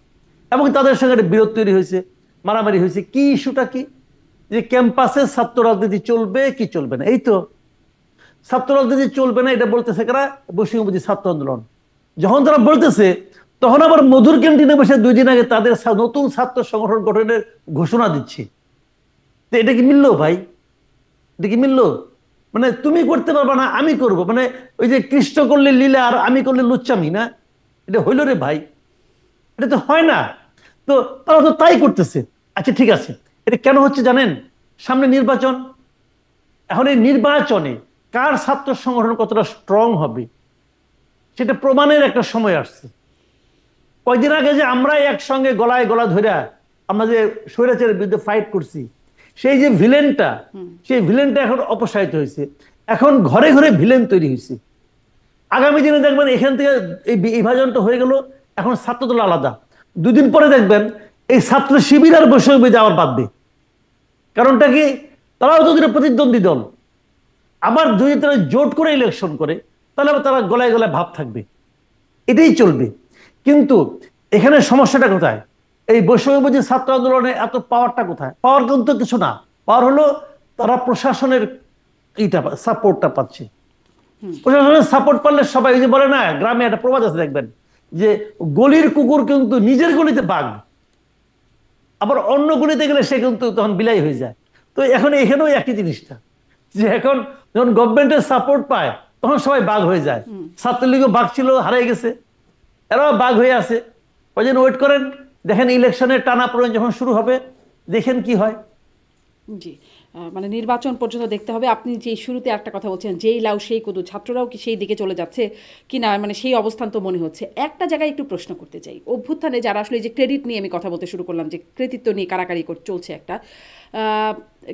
এবং তাদের সঙ্গে একটা বিরোধ তৈরি হয়েছে, মারামারি হয়েছে। কি ইস্যুটা কি? যে ক্যাম্পাসে ছাত্র রাজনীতি চলবে কি চলবে না। এই তো ছাত্র রাজনীতি চলবে না, এটা বলতেছে কারা? বৈষম্য বিরোধী ছাত্র আন্দোলন। যখন তারা বলতেছে, তখন আবার মধুর ক্যান্টিনে বসে 2 দিন আগে তাদের নতুন ছাত্র সংগঠন গঠনের ঘোষণা দিচ্ছে। তো এটা কি মিললো ভাই? এটা কি মিললো? মানে তুমি করতে পারবা না, আমি করব, মানে ওই যে কৃষ্ণ করলে লীলা আর আমি করলে লুচ্চামি না, এটা হইল রে ভাই? এটা তো হয় না। তো তারা তো তাই করতেছে। আচ্ছা ঠিক আছে, এটা কেন হচ্ছে জানেন? সামনে নির্বাচন। এখন এই নির্বাচনে কার ছাত্র সংগঠন কতটা স্ট্রং হবে সেটা প্রমাণের একটা সময় আসছে। কয়েকদিন আগে যে আমরা একসঙ্গে গলায় গলা ধরে আমরা যে স্বৈরাচারের বিরুদ্ধে ফাইট করছি, সেই যে ভিলেনটা, সেই ভিলেনটা এখন অপসারিত হয়েছে। এখন ঘরে ঘরে ভিলেন তৈরি হয়েছে। আগামী দিনে দেখবেন এখান থেকে এই বিভাজনটা হয়ে গেল, এখন ছাত্রদল আলাদা। দুদিন পরে দেখবেন এই ছাত্র শিবির আর বৈষম্য যাওয়ার বাদবে। কারণটা কি, তারাও যদি প্রতিদ্বন্দ্বী দল, আবার যদি তারা জোট করে ইলেকশন করে তাহলে আবার তারা গলায় গলায় ভাব থাকবে, এটাই চলবে। কিন্তু এখানে সমস্যাটা কোথায়, এই বৈষম্যবিরোধী ছাত্র আন্দোলনে এত পাওয়ারটা কোথায়? পাওয়ার কিন্তু কিছু না, পাওয়ার হলো তারা প্রশাসনের সাপোর্টটা পাচ্ছে। প্রশাসনের সাপোর্ট পারলে সবাই, যে বলে না গ্রামে একটা প্রবাদ আছে দেখবেন, যে গলির কুকুর কিন্তু নিজের গলিতে বাঘ, আবার অন্য গলিতে গেলে সে কিন্তু তখন বিলাই হয়ে যায়। তো এখন এখানেও একই জিনিসটা, যে এখন যখন গভর্নমেন্টের সাপোর্ট পায় তখন সবাই বাঘ হয়ে যায়। ছাত্রলীগও বাঘ ছিল, হারিয়ে গেছে, এরাও বাঘ হয়ে আছে। ওই জন্য ওয়েট করেন, দেখেন ইলেকশনের টানাপোড়েন যখন শুরু হবে, দেখেন কি হয়। জি, মানে নির্বাচন পর্যন্ত দেখতে হবে। আপনি যে শুরুতে একটা কথা বলছেন, যেই লাউ সেই কদু, ছাত্ররাও কি সেই দিকে চলে যাচ্ছে কি না, মানে সেই অবস্থান তো মনে হচ্ছে। একটা জায়গায় একটু প্রশ্ন করতে চাই, অভ্যুত্থানে যারা আসলে যে ক্রেডিট নিয়ে আমি কথা বলতে শুরু করলাম, যে কৃতিত্ব নিয়ে কারাকারি চলছে একটা,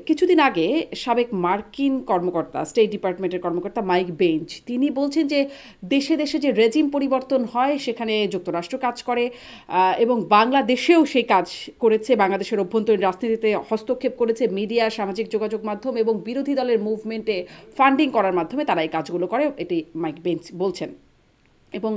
কিছুদিন আগে সাবেক মার্কিন কর্মকর্তা, স্টেট ডিপার্টমেন্টের কর্মকর্তা মাইক বেঞ্চ, তিনি বলছেন যে দেশে দেশে যে রেজিম পরিবর্তন হয় সেখানে যুক্তরাষ্ট্র কাজ করে, এবং বাংলাদেশেও সেই কাজ করেছে, বাংলাদেশের অভ্যন্তরীণ রাজনীতিতে হস্তক্ষেপ করেছে, মিডিয়া, সামাজিক যোগাযোগ মাধ্যম এবং বিরোধী দলের মুভমেন্টে ফান্ডিং করার মাধ্যমে তারা এই কাজগুলো করে, এটি মাইক বেঞ্চ বলছেন। এবং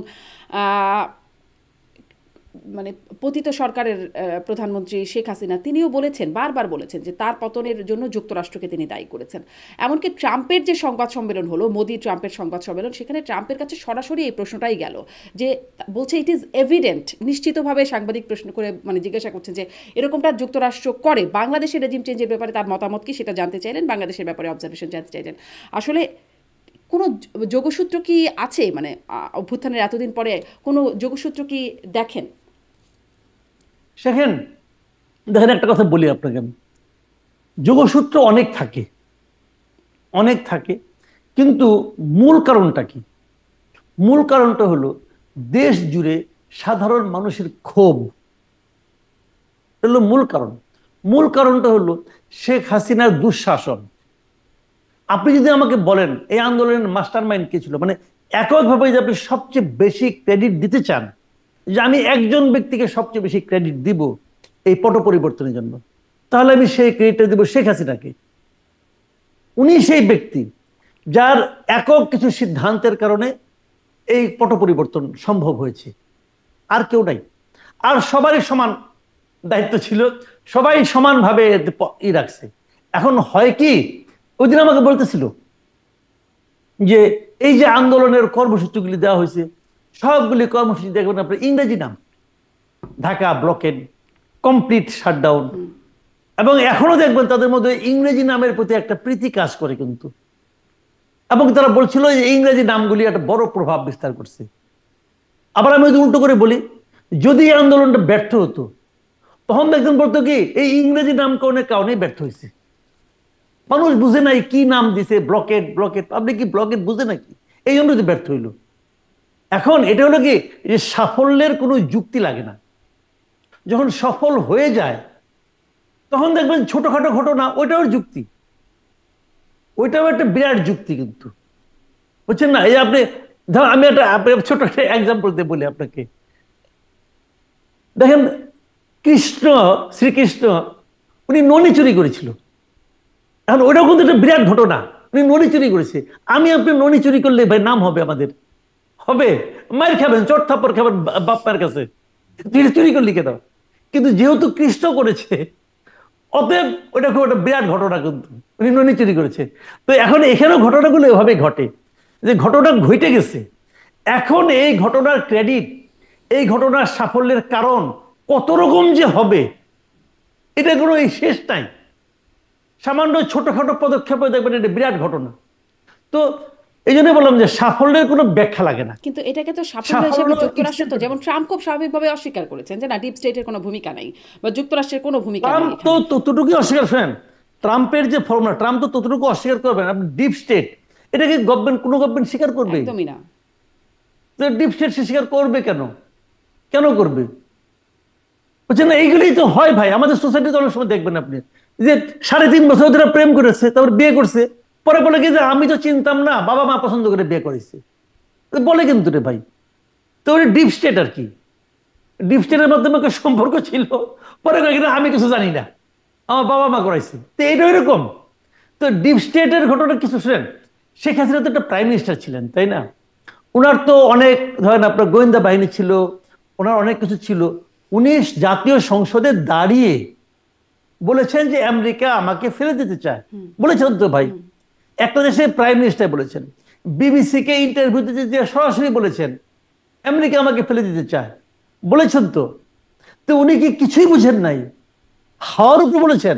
মানে পতিত সরকারের প্রধানমন্ত্রী শেখ হাসিনা তিনিও বলেছেন, বারবার বলেছেন যে তার পতনের জন্য যুক্তরাষ্ট্রকে তিনি দায়ী করেছেন। এমনকি ট্রাম্পের যে সংবাদ সম্মেলন হলো, মোদি ট্রাম্পের সংবাদ সম্মেলন, সেখানে ট্রাম্পের কাছে সরাসরি এই প্রশ্নটাই গেল, যে বলছে ইট ইজ এভিডেন্ট, নিশ্চিতভাবে সাংবাদিক প্রশ্ন করে মানে জিজ্ঞাসা করছেন যে এরকমটা যুক্তরাষ্ট্র করে, বাংলাদেশের রেজিম চেঞ্জের ব্যাপারে তার মতামত কি সেটা জানতে চাইলেন, বাংলাদেশের ব্যাপারে অবজারভেশন জানতে চাইলেন। আসলে কোনো যোগসূত্র কি আছে, মানে অভ্যুত্থানের এতদিন পরে কোনো যোগসূত্র কি দেখেন? দেখেন একটা কথা বলি আপনাকে, যোগসূত্র অনেক থাকে, অনেক থাকে, কিন্তু মূল কারণটা কি? মূল কারণটা হলো দেশ জুড়ে সাধারণ মানুষের ক্ষোভ, হলো মূল কারণ। মূল কারণটা হলো শেখ হাসিনার দুঃশাসন। আপনি যদি আমাকে বলেন এই আন্দোলনের মাস্টার মাইন্ড কে ছিল, মানে এককভাবে যে আপনি সবচেয়ে বেশি ক্রেডিট দিতে চান, যে আমি একজন ব্যক্তিকে সবচেয়ে বেশি ক্রেডিট দিব এই পট পরিবর্তনের জন্য, তাহলে আমি সেই ক্রেডিটটা দিব শেখ হাসিনাকে। উনি সেই ব্যক্তি যার একক কিছু সিদ্ধান্তের কারণে এই পট পরিবর্তন সম্ভব হয়েছে, আর কেউ নাই। আর সবারই সমান দায়িত্ব ছিল, সবাই সমানভাবে রাখছে। এখন হয় কি, ওই দিন আমাকে বলতেছিল যে এই যে আন্দোলনের কর্মসূচিগুলি দেওয়া হয়েছে, সবগুলি কর্মসূচি দেখবেন আপনার ইংরেজি নাম, ঢাকা ব্লকেড, কমপ্লিট শাটডাউন, এবং এখনো দেখবেন তাদের মধ্যে ইংরেজি নামের প্রতি একটা প্রীতি কাজ করে কিন্তু। এবং তারা বলছিল যে ইংরেজি নামগুলি একটা বড় প্রভাব বিস্তার করছে। আবার আমি যদি উল্টো করে বলি, যদি এই আন্দোলনটা ব্যর্থ হতো, তখন একজন বলতো কি এই ইংরেজি নামকরণের কারণেই ব্যর্থ হয়েছে, মানুষ বুঝে নাই কি নাম দিছে, ব্লকেড ব্লকেড, আপনি কি ব্লকেড বুঝে নাকি, এই জন্য ব্যর্থ হইল। এখন এটা হলো কি, যে সাফল্যের কোনো যুক্তি লাগে না, যখন সফল হয়ে যায় তখন দেখবেন ছোটখাটো ঘটনা ওইটাও যুক্তি, ওইটাও একটা বিরাট যুক্তি কিন্তু, বুঝছেন না? এই আপনি ধর, আমি একটা ছোট একটা এক্সাম্পল দিয়ে বলি আপনাকে। দেখেন শ্রীকৃষ্ণ উনি ননি চুরি করেছিল, এখন ওইটাও কিন্তু একটা বিরাট ঘটনা, উনি ননি চুরি করেছে। আমি আপনি ননি চুরি করলে ভাই নাম হবে আমাদের, হবে, মার খাবেন, চট থাপ্পড় খাবেন বাপ মায়ের কাছে, তুই চুরি করলি কেন? কিন্তু যেহেতু কৃষ্ণ করেছে, অতএব ওটা খুব একটা বিরাট ঘটনা, কিন্তু উনি ননি চুরি করেছে। তো এখন এখানেও ঘটনাগুলো এভাবে ঘটে, যে ঘটনা ঘটে গেছে। এখন এই ঘটনার ক্রেডিট, এই ঘটনার সাফল্যের কারণ কত রকম যে হবে, এটা কোনো এই শেষ নাই। সামান্য ছোটখাটো পদক্ষেপে দেখবেন এটা বিরাট ঘটনা। তো এই জন্য বললাম যে সাফল্যের কোনো ব্যাখ্যা লাগে না। কিন্তু এটাকে তো সাফল্য হিসেবে যুক্তরাষ্ট্র তো, যেমন ট্রাম্প খুব স্বাভাবিকভাবে অস্বীকার করেছেন যে না, ডিপ স্টেটের কোনো ভূমিকা নাই বা যুক্তরাষ্ট্রের কোনো ভূমিকা নেই। ট্রাম্প তো ততটুকুই অস্বীকার করেন, ট্রাম্পের যে ফর্মুলা, ট্রাম্প তো ততটুকু অস্বীকার করবেন। আপনি ডিপ স্টেট, এটাকে গভর্নমেন্ট, কোনো গভর্নমেন্ট স্বীকার করবে? একদমই না। ডিপ স্টেট সে স্বীকার করবে কেন? কেন করবে? বুঝছেন না? এইগুলোই তো হয় ভাই আমাদের সোসাইটিতে। অনেক সময় দেখবেন আপনি যে 3.5 বছর ধরে প্রেম করেছে, তারপর বিয়ে করছে, পরে বলে কি যে আমি তো চিনতাম না, বাবা মা পছন্দ করে বিয়ে করেছে, বলে কিন্তু রে ভাই। তো ওই ডিপ স্টেট আর কি, ডিপ স্টেটের মাধ্যমে একটা সম্পর্ক ছিল, পরে কিন্তু আমি কিছু জানি না, আমার বাবা মা করাইছে। তো এইটা এরকম। তো ডিপ স্টেটের ঘটনা কিছু শুনেন, শেখ হাসিনা তো একটা প্রাইম মিনিস্টার ছিলেন, তাই না? ওনার তো অনেক ধরেন আপনার গোয়েন্দা বাহিনী ছিল, ওনার অনেক কিছু ছিল। উনি জাতীয় সংসদে দাঁড়িয়ে বলেছেন যে আমেরিকা আমাকে ফেলে দিতে চায়, বলেছেন তো ভাই। একটা দেশে প্রাইম মিনিস্টার বলেছেন, বিবিসি কে ইন্টারভিউ দিতে যে সরাসরি বলেছেন আমেরিকা আমাকে ফেলে দিতে চায়, বলেছেন তো। তো উনি কি কিছুই বুঝেন নাই? হাওয়ার উপর বলেছেন?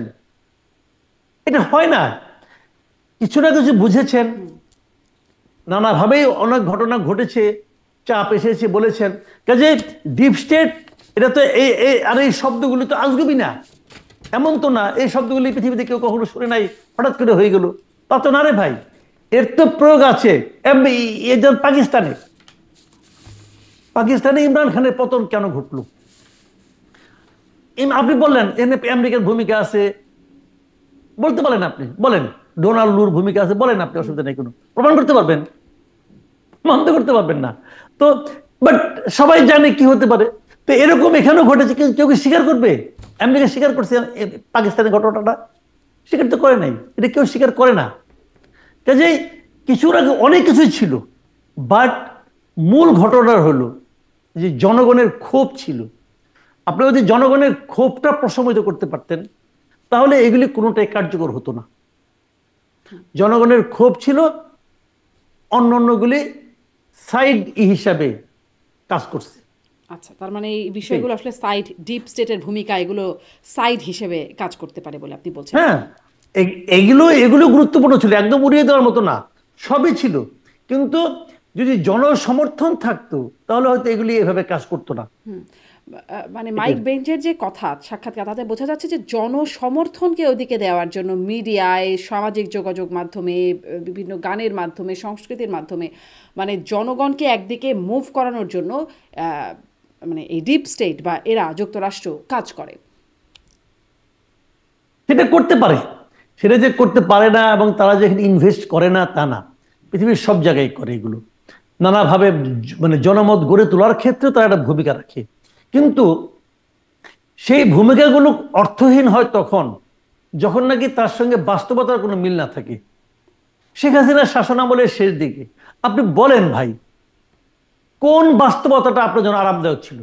এটা হয় না, কিছু না কিছু বুঝেছেন, নানাভাবেই অনেক ঘটনা ঘটেছে, চাপ এসেছে, বলেছেন। কাজে ডিপ স্টেট এটা তো আর এই শব্দগুলি তো আজগুবি না, এমন তো না এই শব্দগুলি পৃথিবীতে কেউ কখনো শুনে নাই, হঠাৎ করে হয়ে গেল, তা তো না রে ভাই। এর তো প্রয়োগ আছে। যেমন পাকিস্তানে ইমরান খানের পতন কেন ঘটলো? আপনি বললেন এনে আমেরিকার ভূমিকা আছে, বলতে পারেন, আপনি বলেন ডোনাল্ড লুর ভূমিকা আছে, বলেন আপনি, অসুবিধা নেই, কোনো প্রমাণ করতে পারবেন? বন্ধ করতে পারবেন না তো। বাট সবাই জানে কি হতে পারে। তো এরকম এখানেও ঘটেছে, কিন্তু কেউ কি স্বীকার করবে? আমেরিকা স্বীকার করছে পাকিস্তানের ঘটনাটা? স্বীকার তো করে নাই, এটা কেউ স্বীকার করে না। কাজেই কিছুর আগে অনেক কিছুই ছিল, বাট মূল ঘটনা হলো যে জনগণের ক্ষোভ ছিল। আপনি যদি জনগণের ক্ষোভটা প্রশমিত করতে পারতেন, তাহলে এগুলি কোনোটাই কার্যকর হতো না। জনগণের ক্ষোভ ছিল, অন্য অন্যগুলি সাইড হিসাবে কাজ করছে। আচ্ছা, তার মানে এই বিষয়গুলো আসলে সাইড, ডিপ স্টেটের ভূমিকা, এগুলো সাইড হিসেবে কাজ করতে পারে বলে আপনি বলছেন। হ্যাঁ, এগুলো এগুলো গুরুত্বপূর্ণ ছিল, একদম উড়িয়ে দেওয়ার মতো না, সবই ছিল। কিন্তু যদি জনসমর্থন থাকতো, তাহলে হয়তো এগুলি এভাবে কাজ করতো না। মানে মাইক বেঞ্চের যে কথা, সাক্ষাৎকার, তাতে বোঝা যাচ্ছে যে জনসমর্থনকে ওদিকে দেওয়ার জন্য মিডিয়ায়, সামাজিক যোগাযোগ মাধ্যমে, বিভিন্ন গানের মাধ্যমে, সংস্কৃতির মাধ্যমে, মানে জনগণকে একদিকে মুভ করানোর জন্য মানে এই ডিপ স্টেট বা এরা, যুক্তরাষ্ট্র কাজ করে। সেটা করতে পারে, সেটা যে করতে পারে না এবং তারা যে ইনভেস্ট করে না তা না, পৃথিবীর সব জায়গায় করে এগুলো, নানাভাবে মানে জনমত গড়ে তোলার ক্ষেত্রে তারা একটা ভূমিকা রাখে। কিন্তু সেই ভূমিকাগুলো অর্থহীন হয় তখন যখন নাকি তার সঙ্গে বাস্তবতার কোনো মিল না থাকে। শেখ হাসিনার শাসনামলের শেষ দিকে আপনি বলেন ভাই, কোন বাস্তবতাটা আপনার জন্য আরামদায়ক ছিল?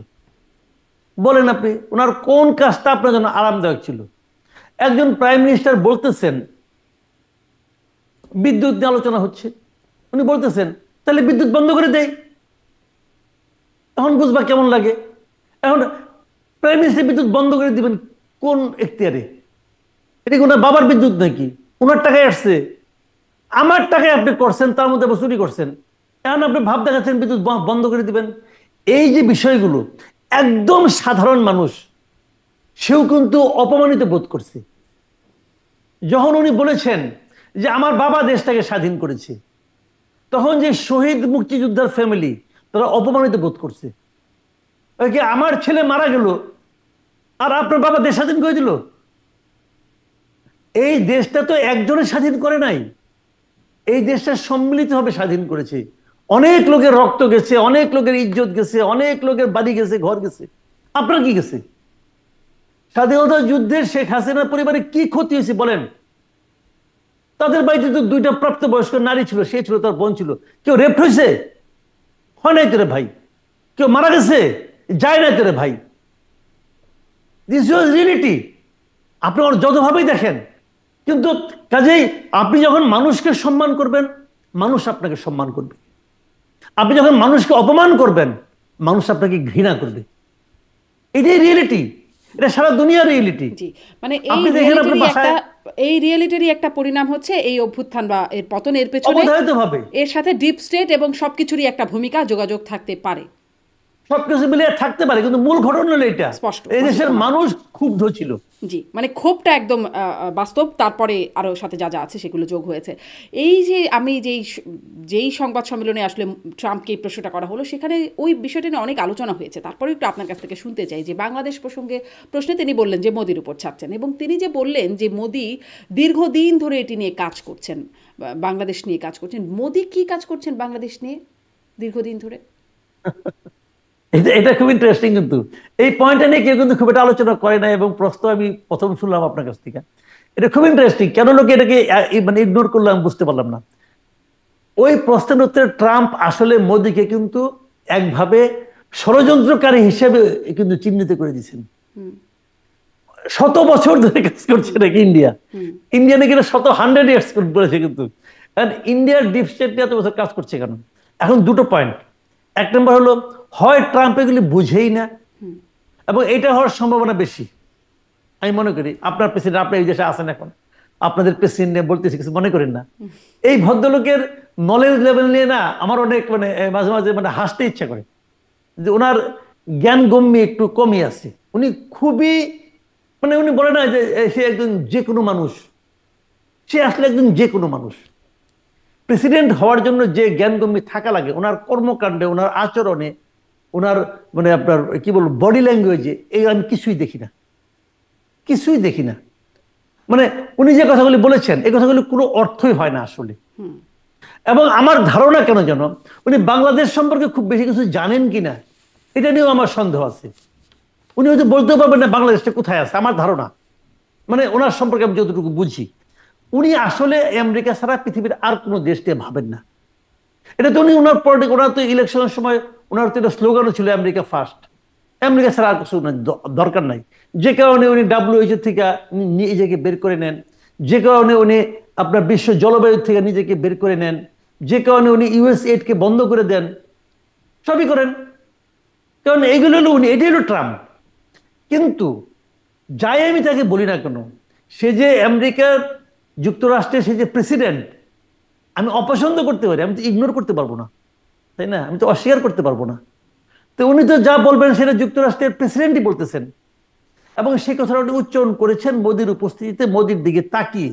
বলেন আপনি, ওনার কোন কাজটা আপনার জন্য আরামদায়ক ছিল? একজন প্রাইম মিনিস্টার বলতেছেন বিদ্যুৎ নিয়ে আলোচনা হচ্ছে, উনি বলতেছেন তাহলে বিদ্যুৎ বন্ধ করে দেয়, এখন বুঝবা কেমন লাগে। এখন প্রাইম মিনিস্টার বিদ্যুৎ বন্ধ করে দিবেন কোন এখতিয়ারে? এটা কি ওনার বাবার বিদ্যুৎ নাকি? ওনার টাকায় আসছে, আমার টাকায় আপনি করছেন, তার মধ্যে আবার চুরি করছেন, এখন আপনি ভাব দেখাচ্ছেন বিদ্যুৎ বন্ধ করে দিবেন। এই যে বিষয়গুলো, একদম সাধারণ মানুষ সেও কিন্তু অপমানিত বোধ করছে যখন উনি বলেছেন যে আমার বাবা দেশটাকে স্বাধীন করেছে। তখন যে শহীদ মুক্তিযোদ্ধার ফ্যামিলি, তারা অপমানিত বোধ করছে, আমার ছেলে মারা গেল আর আপনার বাবা দেশ স্বাধীন করে দিল। এই দেশটা তো একজনের স্বাধীন করে নাই, এই দেশটা সম্মিলিতভাবে স্বাধীন করেছে। অনেক লোকের রক্ত গেছে, অনেক লোকের ইজ্জত গেছে, অনেক লোকের বাড়ি গেছে, ঘর গেছে। আপনার কি গেছে? স্বাধীনতা যুদ্ধের শেখ হাসিনার পরিবারে কি ক্ষতি হয়েছে বলেন? তাদের বাড়িতে তো 2টা প্রাপ্তবয়স্ক নারী ছিল, সে ছিল, তার বোন ছিল। কেউ রেপ হয়েছে? হয় নাই তোরে ভাই। কেউ মারা গেছে? যায় নাই তোরে ভাই। This was reality. আপনি ওর যতভাবেই দেখেন, কিন্তু কাজেই আপনি যখন মানুষকে সম্মান করবেন, মানুষ আপনাকে সম্মান করবে। আপনি যখন মানুষকে অপমান করবেন, মানুষ আপনাকে ঘৃণা করবে। এটাই রিয়েলিটি, এটা সারা দুনিয়ার রিয়েলিটি। জি, মানে এই রিয়েলিটিরই একটা পরিণাম হচ্ছে এই অভ্যুত্থান বা এর পতনের পেছনে অবধারিতভাবে এর সাথে ডিপ স্টেট এবং সবকিছুরই একটা ভূমিকা, যোগাযোগ থাকতে পারে। সবকিছু মিলিয়ে থাকতে পারে, কিন্তু মূল ঘটনা হলো এটা, স্পষ্ট এই দেশের ঘোষণা। মানুষ ক্ষুব্ধ ছিল। জি, মানে ক্ষোভটা একদম বাস্তব, তারপরে আরও সাথে যা যা আছে সেগুলো যোগ হয়েছে। এই যে আমি যেই সংবাদ সম্মেলনে আসলে ট্রাম্পকে এই প্রশ্নটা করা হলো, সেখানে ওই বিষয়টা নিয়ে অনেক আলোচনা হয়েছে। তারপরে একটু আপনার কাছ থেকে শুনতে চাই যে বাংলাদেশ প্রশ্নে তিনি বললেন যে মোদির উপর ছাড়ছেন, এবং তিনি যে বললেন যে মোদি দীর্ঘদিন ধরে এটি নিয়ে কাজ করছেন, বাংলাদেশ নিয়ে কাজ করছেন। মোদি কি কাজ করছেন বাংলাদেশ নিয়ে দীর্ঘদিন ধরে? এটা এটা খুব ইন্টারেস্টিং, কিন্তু এই পয়েন্টটা নিয়ে কেউ কিন্তু খুব একটা আলোচনা করে না, এবং প্রশ্ন আমি প্রথম শুনলাম আপনার কাছ থেকে। এটা খুব ইন্টারেস্টিং, কেন লোকে এটাকে মানে ইগনোর করলাম বুঝতে পারলাম না। ওই প্রশ্নের উত্তরে ট্রাম্প আসলে মোদিকে কিন্তু একভাবে ষড়যন্ত্রকারী হিসেবে কিন্তু চিহ্নিত করে দিয়েছেন। শত বছর ধরে কাজ করছে নাকি ইন্ডিয়া, ইন্ডিয়া নাকি 100 ইয়ার্স বলেছে, কিন্তু ইন্ডিয়ার ডিপ স্টেট নিয়ে এত বছর কাজ করছে কেন? এখন দুটো পয়েন্ট। এক নম্বর হলো, হয় ট্রাম্প এগুলি বুঝেই না, এবং এটা হওয়ার সম্ভাবনা বেশি। আমি মনে করি আপনার প্রেসিডেন্ট, আপনি এই দেশে আছেন এখন, আপনাদের প্রেসিডেন্ট নিয়ে বলতেছি, কিছু মনে করেন না। এই ভদ্রলোকের নলেজ লেভেল নিয়ে না আমার অনেক মানে মাঝে মাঝে মানে হাসতে ইচ্ছা করে, যে ওনার জ্ঞান গম্যি একটু কমই আছে। উনি খুবই মানে উনি বলে না যে সে একজন যে কোনো মানুষ, সে আসলে একজন যে কোনো মানুষ। প্রেসিডেন্ট হওয়ার জন্য যে জ্ঞানগম্যি থাকা লাগে, ওনার কর্মকাণ্ডে, ওনার আচরণে, ওনার মানে আপনার কি বলবো বডি ল্যাঙ্গুয়েজে, এই আমি কিছুই দেখি না, কিছুই দেখি না। মানে উনি যে কথাগুলি বলেছেন, এই কথাগুলি কোনো অর্থই হয় না আসলে। এবং আমার ধারণা কেন যেন উনি বাংলাদেশ সম্পর্কে খুব বেশি কিছু জানেন কিনা, এটা নিয়েও আমার সন্দেহ আছে। উনি হয়তো বলতে পারবেন না বাংলাদেশটা কোথায় আছে, আমার ধারণা। মানে ওনার সম্পর্কে আমি যতটুকু বুঝি, উনি আসলে আমেরিকা ছাড়া পৃথিবীর আর কোনো দেশ নিয়ে ভাবেন না। এটা তো উনি ওনার পলিটিক্স, ওনার তো ইলেকশনের সময় ওনার তো একটা স্লোগানও ছিল আমেরিকা ফার্স্ট, আমেরিকা ছাড়া আর কিছু দরকার নাই। যে কারণে উনি WHO থেকে নিজেকে বের করে নেন, যে কারণে উনি আপনার বিশ্ব জলবায়ু থেকে নিজেকে বের করে নেন, যে কারণে উনি USAID-কে বন্ধ করে দেন, সবই করেন। কারণ এইগুলো হলো উনি, এটাই হলো ট্রাম্প। কিন্তু যাই আমি তাকে বলি না কেন, সে যে আমেরিকার যুক্তরাষ্ট্রের সে যে প্রেসিডেন্ট, আমি অপছন্দ করতে পারি, আমি তো ইগনোর করতে পারবো না, তাই না? আমি তো অস্বীকার করতে পারবো না। তো উনি তো যা বলবেন সেটা যুক্তরাষ্ট্রের প্রেসিডেন্টই বলতেছেন, এবং সেই কথাটা উনি উচ্চারণ করেছেন মোদির উপস্থিতিতে, মোদির দিকে তাকিয়ে।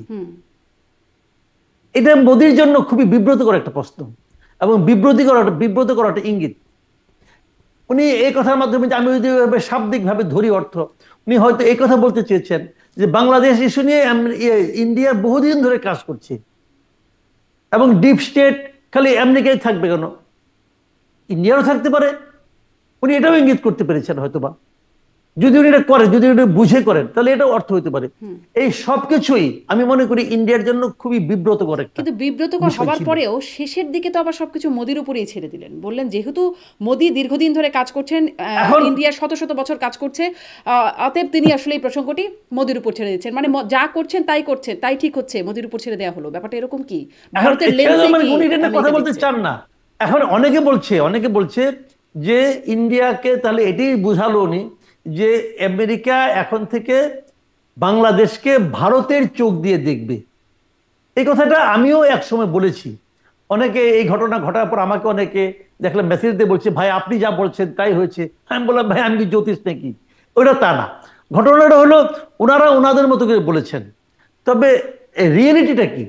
এটা মোদির জন্য খুবই বিব্রতকর একটা প্রশ্ন, এবং বিব্রতকর একটা ইঙ্গিত। উনি এই কথার মাধ্যমে, আমি যদি শাব্দিকভাবে ধরি অর্থ, উনি হয়তো এই কথা বলতে চেয়েছেন যে বাংলাদেশ ইস্যু নিয়ে ইন্ডিয়া বহুদিন ধরে কাজ করছে, এবং ডিপ স্টেট খালি আমেরিকায় থাকবে কেন, ইন্ডিয়ারও থাকতে পারে। উনি এটাও ইঙ্গিত করতে পেরেছেন হয়তোবা। যদি উনি এটা করেন, যদি উনি বুঝে করেন, তাহলে এটা অর্থ হতে পারে। এই সবকিছুই আমি মনে করি ইন্ডিয়ার জন্য খুবই বিব্রতকর একটা। কিন্তু বিব্রতকর হবার পরেও শেষের দিকে তো আবার সবকিছু মোদির উপরেই ছেড়ে দিলেন। বললেন যেহেতু মোদি দীর্ঘদিন ধরে কাজ করছেন, ইন্ডিয়া শত শত বছর কাজ করছে, অতএব তিনি আসলে এই প্রসঙ্গটি মোদির উপর ছেড়ে দিচ্ছেন। মানে যা করছেন তাই ঠিক হচ্ছে, মোদির উপর ছেড়ে দেওয়া হলো। ব্যাপারটা এরকম কি? ভারতের লেন্সে কি উনি এটা কথা বলতে চান না। এখন অনেকে বলছে যে ইন্ডিয়াকে তাহলে এটাই বুঝালো উনি যে আমেরিকা এখন থেকে বাংলাদেশকে ভারতের চোখ দিয়ে দেখবে। এই কথাটা আমিও একসময় বলেছি। অনেকে এই ঘটনা ঘটার পর আমাকে অনেকে দেখলাম মেসেজ দিয়ে বলছে, ভাই আপনি যা বলছেন তাই হয়েছে। আমি বললাম, ভাই আমি কি জ্যোতিষ নাকি? ওটা তা না। ঘটনাটা হলো ওনারা ওনাদের মতো করে বলেছেন, তবে রিয়েলিটিটা কি?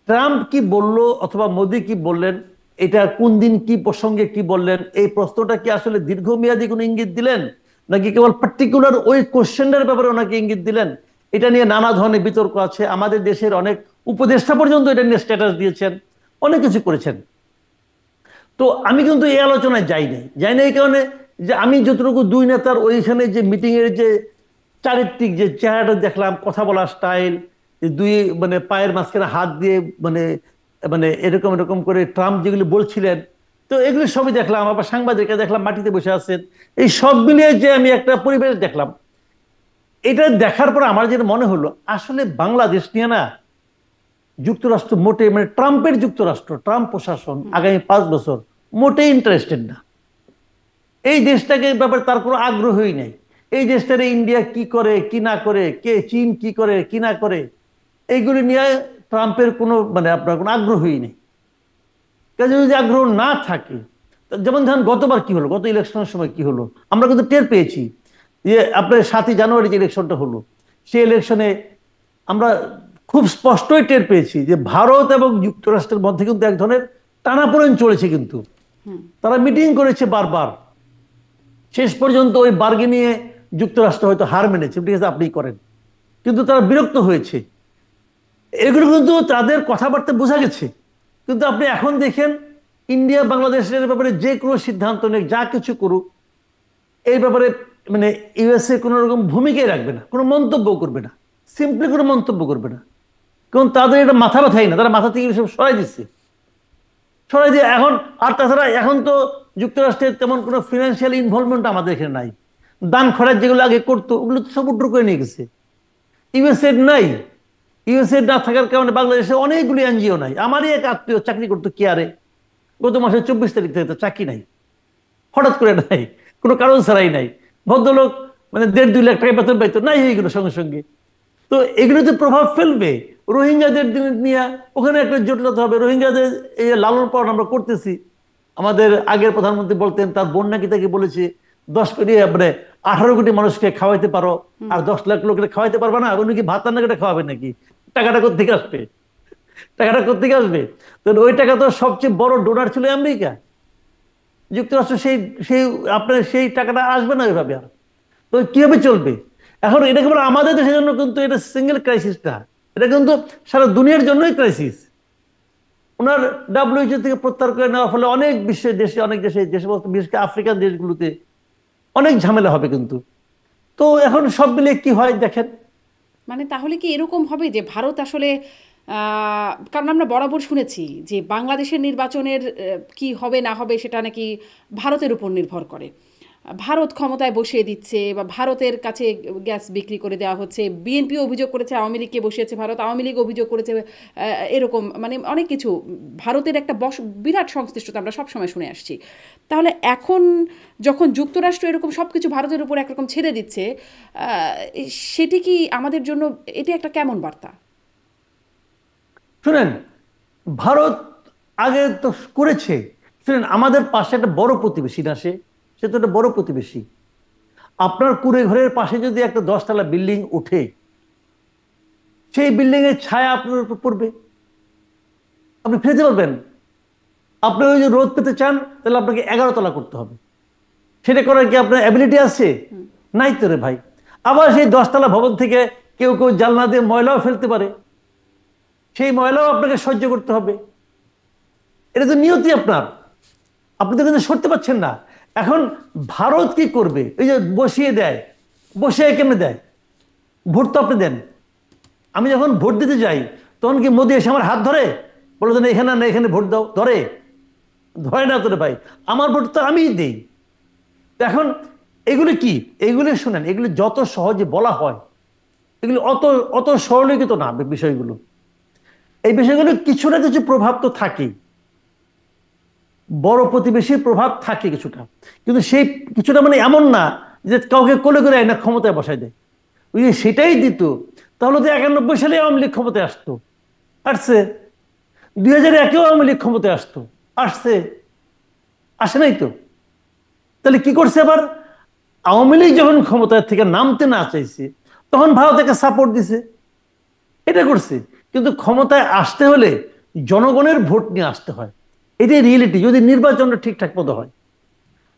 ট্রাম্প কি বলল অথবা মোদি কি বললেন, এটা কোন দিন কি প্রসঙ্গে কি বললেন, এই প্রশ্নটা কি আসলে দীর্ঘমেয়াদী কোনো ইঙ্গিত দিলেন, নাকি কেবল পার্টিকুলার ওই কোশ্চেনের ব্যাপারে ওনাকে ইঙ্গিত দিলেন? এটা নিয়ে নানা ধরনের বিতর্ক আছে। আমাদের দেশের অনেক উপদেষ্টা পর্যন্ত এটা নিয়ে স্ট্যাটাস দিয়েছেন, অনেক কিছু করেছেন। তো আমি কিন্তু এই আলোচনায় যাই না এই কারণে যে আমি যতটুকু দুই নেতার ওইখানে যে মিটিং এর যে চারিত্রিক যে চেহারাটা দেখলাম, কথা বলার স্টাইল, দুই মানে পায়ের মাঝখানে হাত দিয়ে মানে মানে এরকম এরকম করে ট্রাম্প যেগুলি বলছিলেন, তো এগুলি সবই দেখলাম। আবার সাংবাদিকরা দেখলাম মাটিতে বসে আছেন, এই সব মিলিয়ে যে আমি একটা পরিবেশ দেখলাম, এটা দেখার পর আমার যেটা মনে হলো আসলে বাংলাদেশ নিয়ে না যুক্তরাষ্ট্র মোটে মানে ট্রাম্পের যুক্তরাষ্ট্র, ট্রাম্প প্রশাসন আগামী 5 বছর মোটেই ইন্টারেস্টেড না। এই দেশটাকে ব্যাপারে তার কোনো আগ্রহই নেই। এই দেশটারে ইন্ডিয়া কি করে কি না করে, কে চীন কি করে কি না করে, এইগুলি নিয়ে ট্রাম্পের কোনো মানে আপনার কোনো আগ্রহই নেই। কাজে যদি আগ্রহ না থাকে, যেমন ধরেন গতবার কি হলো, গত ইলেকশনের সময় কি হলো, আমরা কিন্তু টের পেয়েছি যে আপনার 7ই জানুয়ারি যে ইলেকশনটা হলো, সেই ইলেকশনে আমরা খুব স্পষ্টই টের পেয়েছি যে ভারত এবং যুক্তরাষ্ট্রের মধ্যে কিন্তু এক ধরনের টানাপোড়েন চলেছে। কিন্তু তারা মিটিং করেছে বারবার, শেষ পর্যন্ত ওই বার্গেনিংয়ে যুক্তরাষ্ট্র হয়তো হার মেনেছে, ঠিক আছে আপনি করেন, কিন্তু তারা বিরক্ত হয়েছে। এগুলো কিন্তু তাদের কথাবার্তা বোঝা গেছে। কিন্তু আপনি এখন দেখেন ইন্ডিয়া বাংলাদেশের ব্যাপারে যে কোনো সিদ্ধান্ত নেই, যা কিছু করুক, এই ব্যাপারে মানে ইউএসএ কোনো রকম ভূমিকাই রাখবে না, কোনো মন্তব্য করবে না, সিম্পলি কোনো মন্তব্য করবে না। কারণ তাদের এটা মাথা ব্যথাই না, তারা মাথা থেকে সব সরাই দিচ্ছে, সরাই দিয়ে এখন। আর তাছাড়া এখন তো যুক্তরাষ্ট্রের তেমন কোনো ফিনান্সিয়াল ইনভলভমেন্ট আমাদের এখানে নাই। দান খরচ যেগুলো আগে করতো ওগুলো তো সব উড্র করে নিয়ে গেছে। ইউএসএড নাই, ইউএসএড না থাকার কারণে বাংলাদেশে অনেকগুলি এনজিও নাই। আমারই এক আত্মীয় চাকরি করতো কেয়ারে, গত মাসের 24 তারিখ থেকে তো চাকরি নাই, হঠাৎ করে নাই, কোনো কারণ ছাড়াই নাই। ভদ্রলোক মানে 1.5-2 লাখ টাকা বেতন পাইতো, নাই হয়ে গেল সঙ্গে সঙ্গে। তো এগুলোতে প্রভাব ফেলবে। রোহিঙ্গাদের নিয়ে ওখানে একটা জটিলতা হবে। রোহিঙ্গাদের এই লালন পালন আমরা করতেছি, আমাদের আগের প্রধানমন্ত্রী বলতেন তার বোন নাকি তাকে বলেছে 10 কোটি মানে 18 কোটি মানুষকে খাওয়াইতে পারো, আর 10 লাখ লোকের খাওয়াইতে পারবে না, উনি কি ভাত রান্না করে খাওয়াবে নাকি? টাকাটা কোথেকে আসবে? টাকাটা কোথেকে আসবে? তো ওই টাকা তো সবচেয়ে বড় ডোনার ছিল আমেরিকা, যুক্তরাষ্ট্র। সেই সেই আপনার সেই টাকাটা আসবে না ওইভাবে। আর তো কিভাবে চলবে? এখন এটা কেবল আমাদের দেশের জন্য কিন্তু এটা সিঙ্গেল ক্রাইসিসটা, এটা কিন্তু সারা দুনিয়ার জন্যই ক্রাইসিস। ওনার ডাব্লিউএইচও থেকে প্রত্যাহার করে নেওয়ার ফলে অনেক বিশ্বের দেশে, অনেক দেশে, যে সমস্ত বিশেষ করে আফ্রিকান দেশগুলোতে অনেক ঝামেলা হবে কিন্তু। তো এখন সব মিলিয়ে কি হয় দেখেন। মানে তাহলে কি এরকম হবে যে ভারত আসলে কারণ আমরা বরাবর শুনেছি যে বাংলাদেশের নির্বাচনের কি হবে না হবে সেটা নাকি ভারতের উপর নির্ভর করে। ভারত ক্ষমতায় বসিয়ে দিচ্ছে বা ভারতের কাছে গ্যাস বিক্রি করে দেওয়া হচ্ছে। বিএনপি অভিযোগ করেছে আওয়ামী লীগকে বসিয়েছে ভারত, আওয়ামী লীগ অভিযোগ করেছে এরকম মানে অনেক কিছু। ভারতের একটা বিরাট সংশ্লিষ্টতা আমরা সবসময় শুনে আসছি। তাহলে এখন যখন যুক্তরাষ্ট্র এরকম সব কিছু ভারতের উপর একরকম ছেড়ে দিচ্ছে, সেটি কি আমাদের জন্য এটি একটা কেমন বার্তা? শুনেন, ভারত আগে তো করেছে। শুনেন, আমাদের পাশে একটা বড় প্রতিবেশী না, সে তো একটা বড় প্রতিবেশী। আপনার কুড়ে ঘরের পাশে যদি একটা 10 তলা বিল্ডিং উঠে, সেই বিল্ডিং এর ছায়া আপনার উপর পড়বে, আপনি ফিরতে পারবেন? আপনি ওই যে রোদ পেতে চান, তাহলে আপনাকে 11 তলা করতে হবে। সেটা করার কি আপনার অ্যাবিলিটি আছে? নাই তো রে ভাই। আবার সেই 10 তলা ভবন থেকে কেউ কেউ জানলা দিয়ে ময়লাও ফেলতে পারে, সেই ময়লাও আপনাকে সহ্য করতে হবে। এটা তো নিয়তি আপনার, আপনি তো কিন্তু সরতে পারছেন না। এখন ভারত কি করবে? এই যে বসিয়ে দেয়, বসিয়ে কেমনে দেয়? ভোট তো আপনি দেন। আমি যখন ভোট দিতে যাই তখন কি মোদি এসে আমার হাত ধরে বলে দেন এখানে না এখানে ভোট দাও? ধরে? ধরে না তোরে ভাই। আমার ভোট তো আমিই দিই। এখন এগুলি কি? এগুলি শুনেন, এগুলি যত সহজে বলা হয়, এগুলি অত অত সরলীকৃত না বিষয়গুলো। এই বিষয়গুলো কিছু না কিছু প্রভাব তো থাকেই, বড় প্রতিবেশীর প্রভাব থাকে কিছুটা, কিন্তু সেই কিছুটা মানে এমন না যে কাউকে কোলে করে না ক্ষমতায় বসায় দেয়। ওই যে সেটাই দিত, তাহলে তো 91 সালে আওয়ামী লীগ ক্ষমতায় আসতো, আসছে। 2001-এও আওয়ামী লীগ ক্ষমতায় আসতো, আসছে, আসে নাই তো। তাহলে কি করছে আবার? আওয়ামী লীগ যখন ক্ষমতায় থেকে নামতে না চাইছে, তখন ভারত একে সাপোর্ট দিছে, এটা করছে। কিন্তু ক্ষমতায় আসতে হলে জনগণের ভোট নিয়ে আসতে হয়, এটাই রিয়েলিটি। যদি নির্বাচনটা ঠিকঠাক মতো হয়,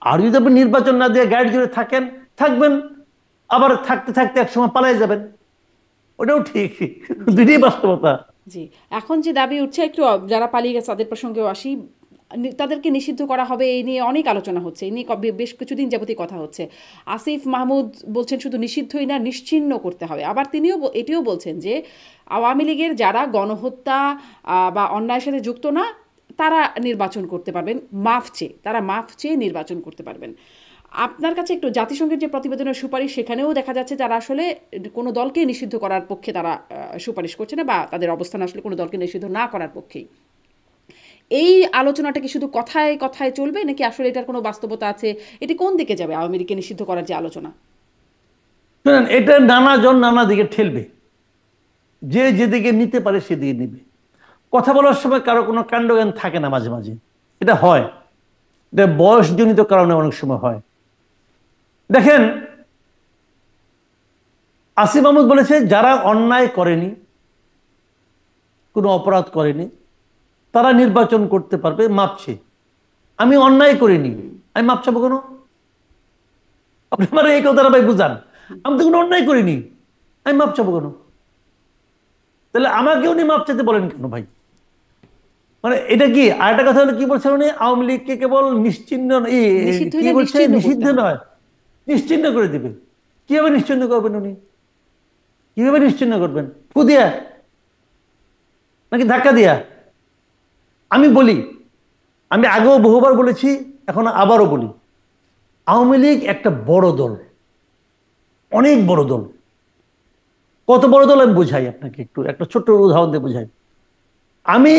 আর যদি আপনি নির্বাচন না দিয়ে গাইড জুড়ে থাকেন, থাকবেন, আবার থাকতে থাকতে একসময় পালাই যাবেন, ওটাও ঠিক। দুইটাই বাস্তবতা। জি, এখন যে দাবি উঠছে একটু যারা পালিয়ে গেছে তাদের প্রসঙ্গেও আসি। তাদেরকে নিষিদ্ধ করা হবে এই নিয়ে অনেক আলোচনা হচ্ছে, এই নিয়ে বেশ কিছুদিন যাবতই কথা হচ্ছে। আসিফ মাহমুদ বলছেন শুধু নিষিদ্ধই না, নিশ্চিহ্ন করতে হবে। আবার তিনিও এটিও বলছেন যে আওয়ামী লীগের যারা গণহত্যা বা অন্যায়ের সাথে যুক্ত না, তারা নির্বাচন করতে পারবেন তারা মাফ চেয়ে নির্বাচন করতে পারবেন। আপনার কাছে একটু জাতিসংঘের যে প্রতিবেদনের সুপারিশ, সেখানেও দেখা যাচ্ছে তারা আসলে কোনো দলকে নিষিদ্ধ করার পক্ষে তারা সুপারিশ করছে না, বা তাদের অবস্থান আসলে কোনো দলকে নিষিদ্ধ না করার পক্ষেই। এই আলোচনাটা কি শুধু কথায় কথায় চলবে, নাকি আসলে এটার কোনো বাস্তবতা আছে? এটি কোন দিকে যাবে আওয়ামী লীগকে নিষিদ্ধ করার যে আলোচনা? এটা নানাজন নানা দিকে ঠেলবে, যে যেদিকে নিতে পারে সেদিকে নিবে। কথা বলার সময় কারো কোনো কাণ্ডজ্ঞান থাকে না, মাঝে মাঝে এটা হয় এটা বয়সজনিত কারণে অনেক সময় হয়। দেখেন, আসিফ মাহমুদ বলেছে যারা অন্যায় করেনি, কোনো অপরাধ করেনি, তারা নির্বাচন করতে পারবে মাপছে। আমি অন্যায় করিনি, আমি মাপ চাবো কেন? আপনি আমার এই কথাটা ভাই বুঝান। আমি তো কোনো অন্যায় করিনি, আমি মাপ চাবো কেন? তাহলে আমাকে উনি মাপ চাইতে বলেন কেন ভাই? মানে এটা কি? আরেকটা কথা হলো, কি বলছেন উনি, আওয়ামী লীগকে কেবল নিশ্চিহ্ন, কি বলছে, নিষিদ্ধ নয়, নিশ্চিহ্ন করে দিবে। কিভাবে নিশ্চিহ্ন করবেন উনি? কিভাবে নিশ্চিহ্ন করবেন? ফু দিয়া নাকি ধাক্কা দিয়া? আমি বলি, আমি আগেও বহুবার বলেছি, এখন আবারও বলি, আওয়ামী লীগ একটা বড় দল, অনেক বড় দল। কত বড় দল আমি বুঝাই আপনাকে, একটু একটা ছোট্ট উদাহরণ দিয়ে বুঝাই। আমি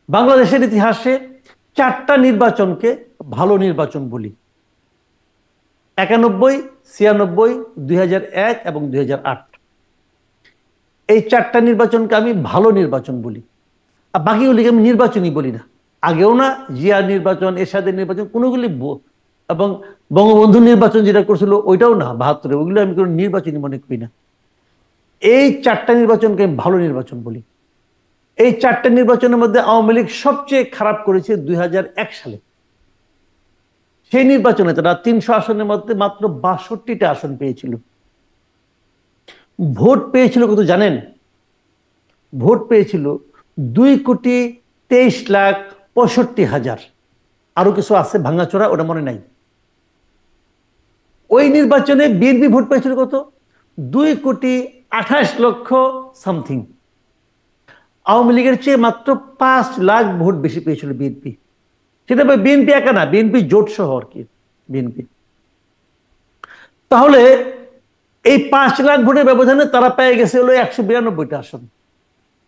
বাংলাদেশের ইতিহাসে 4টা নির্বাচনকে ভালো নির্বাচন বলি: 91, 96, 2001 এবং 2008। এই 4টা নির্বাচনকে আমি ভালো নির্বাচন বলি, আর বাকিগুলিকে আমি নির্বাচনই বলি না। আগেও না, জিয়া নির্বাচন, এরশাদের নির্বাচন, কোনোগুলি, এবং বঙ্গবন্ধু নির্বাচন যেটা করছিল ওইটাও না, 72, ওইগুলো আমি কোনো নির্বাচনই মনে করি না। এই 4টা নির্বাচনকে আমি ভালো নির্বাচন বলি। এই 4টা নির্বাচনের মধ্যে আওয়ামী লীগ সবচেয়ে খারাপ করেছে 2001 সালে। সেই নির্বাচনে তারা 300 আসনের মধ্যে মাত্র 62টা আসন পেয়েছিল। ভোট পেয়েছিল কত জানেন? ভোট পেয়েছিল 2,23,65,000। আরো কিছু আছে ভাঙাচোরা, ওটা মনে নাই। ওই নির্বাচনে বিএনপি ভোট পেয়েছিল কত? 2,28,00,000 সামথিং। আওয়ামী লীগের চেয়ে মাত্র 5 লাখ ভোট বেশি পেয়েছিল বিএনপি। সেটা বিএনপি একা না, বিএনপি জোট সহ আর কি, বিএনপি। তাহলে এই 5 লাখ ভোটের ব্যবধানে তারা পেয়ে গেছে হলো 192টা আসন।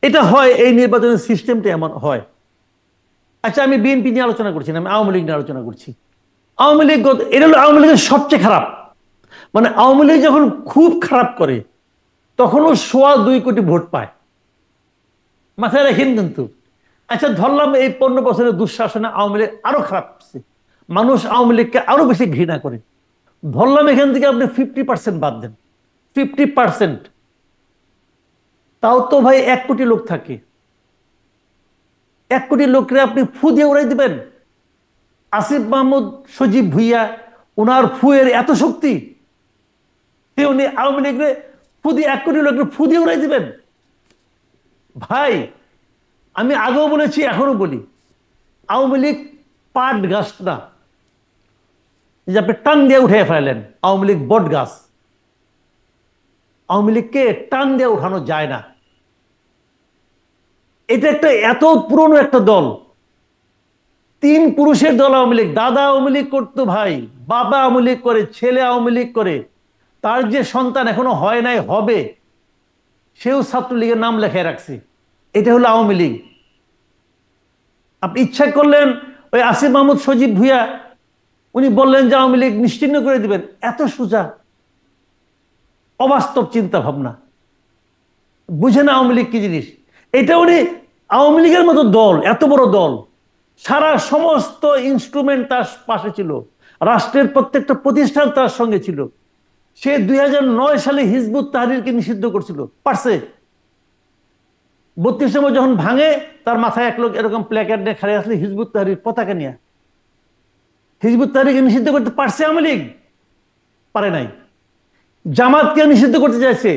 এটা হয়, এই নির্বাচনের সিস্টেমটা এমন হয়। আচ্ছা, আমি বিএনপি নিয়ে আলোচনা করছি না, আমি আওয়ামী লীগ নিয়ে আলোচনা করছি। আওয়ামী লীগ, এটা হলো আওয়ামী লীগের সবচেয়ে খারাপ। মানে আওয়ামী লীগ যখন খুব খারাপ করে তখনও 2.25 কোটি ভোট পায়, মাথায় রাখেন কিন্তু। আচ্ছা, ধরলাম এই 15 বছরের দুঃশাসনে আওয়ামী লীগ আরো খারাপ করছে, মানুষ আওয়ামী লীগকে আরো বেশি ঘৃণা করে। ধরলাম এখান থেকে আপনি 50% বাদ দেন, 50%, তাও তো ভাই 1 কোটি লোক থাকে। 1 কোটি লোককে আপনি ফু দিয়ে উড়াই দিবেন? আসিফ মাহমুদ, সজীব ভুইয়া, ওনার ফুয়ের এত শক্তি, উনি আওয়ামী লীগরে ফু দিয়ে 1 কোটি লোককে ফু দিয়ে উড়াই দিবেন? ভাই, আমি আগেও বলেছি, এখনো বলি, আওয়ামী লীগ পাট গাছ না যে আপনি টান দিয়ে উঠে ফেলেন। আওয়ামী লীগ বট গাছ। আওয়ামী লীগকে টান দিয়ে উঠানো যায় না। এটা একটা এত পুরনো একটা দল, 3 পুরুষের দল আওয়ামী লীগ। দাদা আওয়ামী লীগ করতো ভাই, বাবা আওয়ামী লীগ করে, ছেলে আওয়ামী লীগ করে, তার যে সন্তান এখনো হয় নাই, হবে, সেও ছাত্রলীগের নাম লেখায় রাখছে। এটা হলো আওয়ামী লীগ। আপনি ইচ্ছা করলেন ওই আসিফ মাহমুদ, সজীব ভুইয়া, উনি বললেন যে আওয়ামী লীগ নিশ্চিহ্ন করে দিবেন। এত সোজা, অবাস্তব চিন্তা ভাবনা, বুঝে না আওয়ামী লীগ কি জিনিস। এটা উনি, আওয়ামী লীগের মতো দল, এত বড় দল, সারা সমস্ত ইনস্ট্রুমেন্ট তার পাশে ছিল, রাষ্ট্রের প্রত্যেকটা প্রতিষ্ঠান তার সঙ্গে ছিল। সে 2009 সালে হিজবুত তাহরিরকে নিষিদ্ধ করছিল, পারছে। 32 নম্বর যখন ভাঙে, তার মাথায় এক লোক এরকম প্ল্যাকার্ড নিয়ে খাড়ি আসলে হিজবুত তাহরির পতাকা নিয়ে, হিজবুত তাহরিরকে নিষিদ্ধ করতে পারছে আওয়ামী লীগ? পারে নাই। জামাতকে নিষিদ্ধ করতে চাইছে,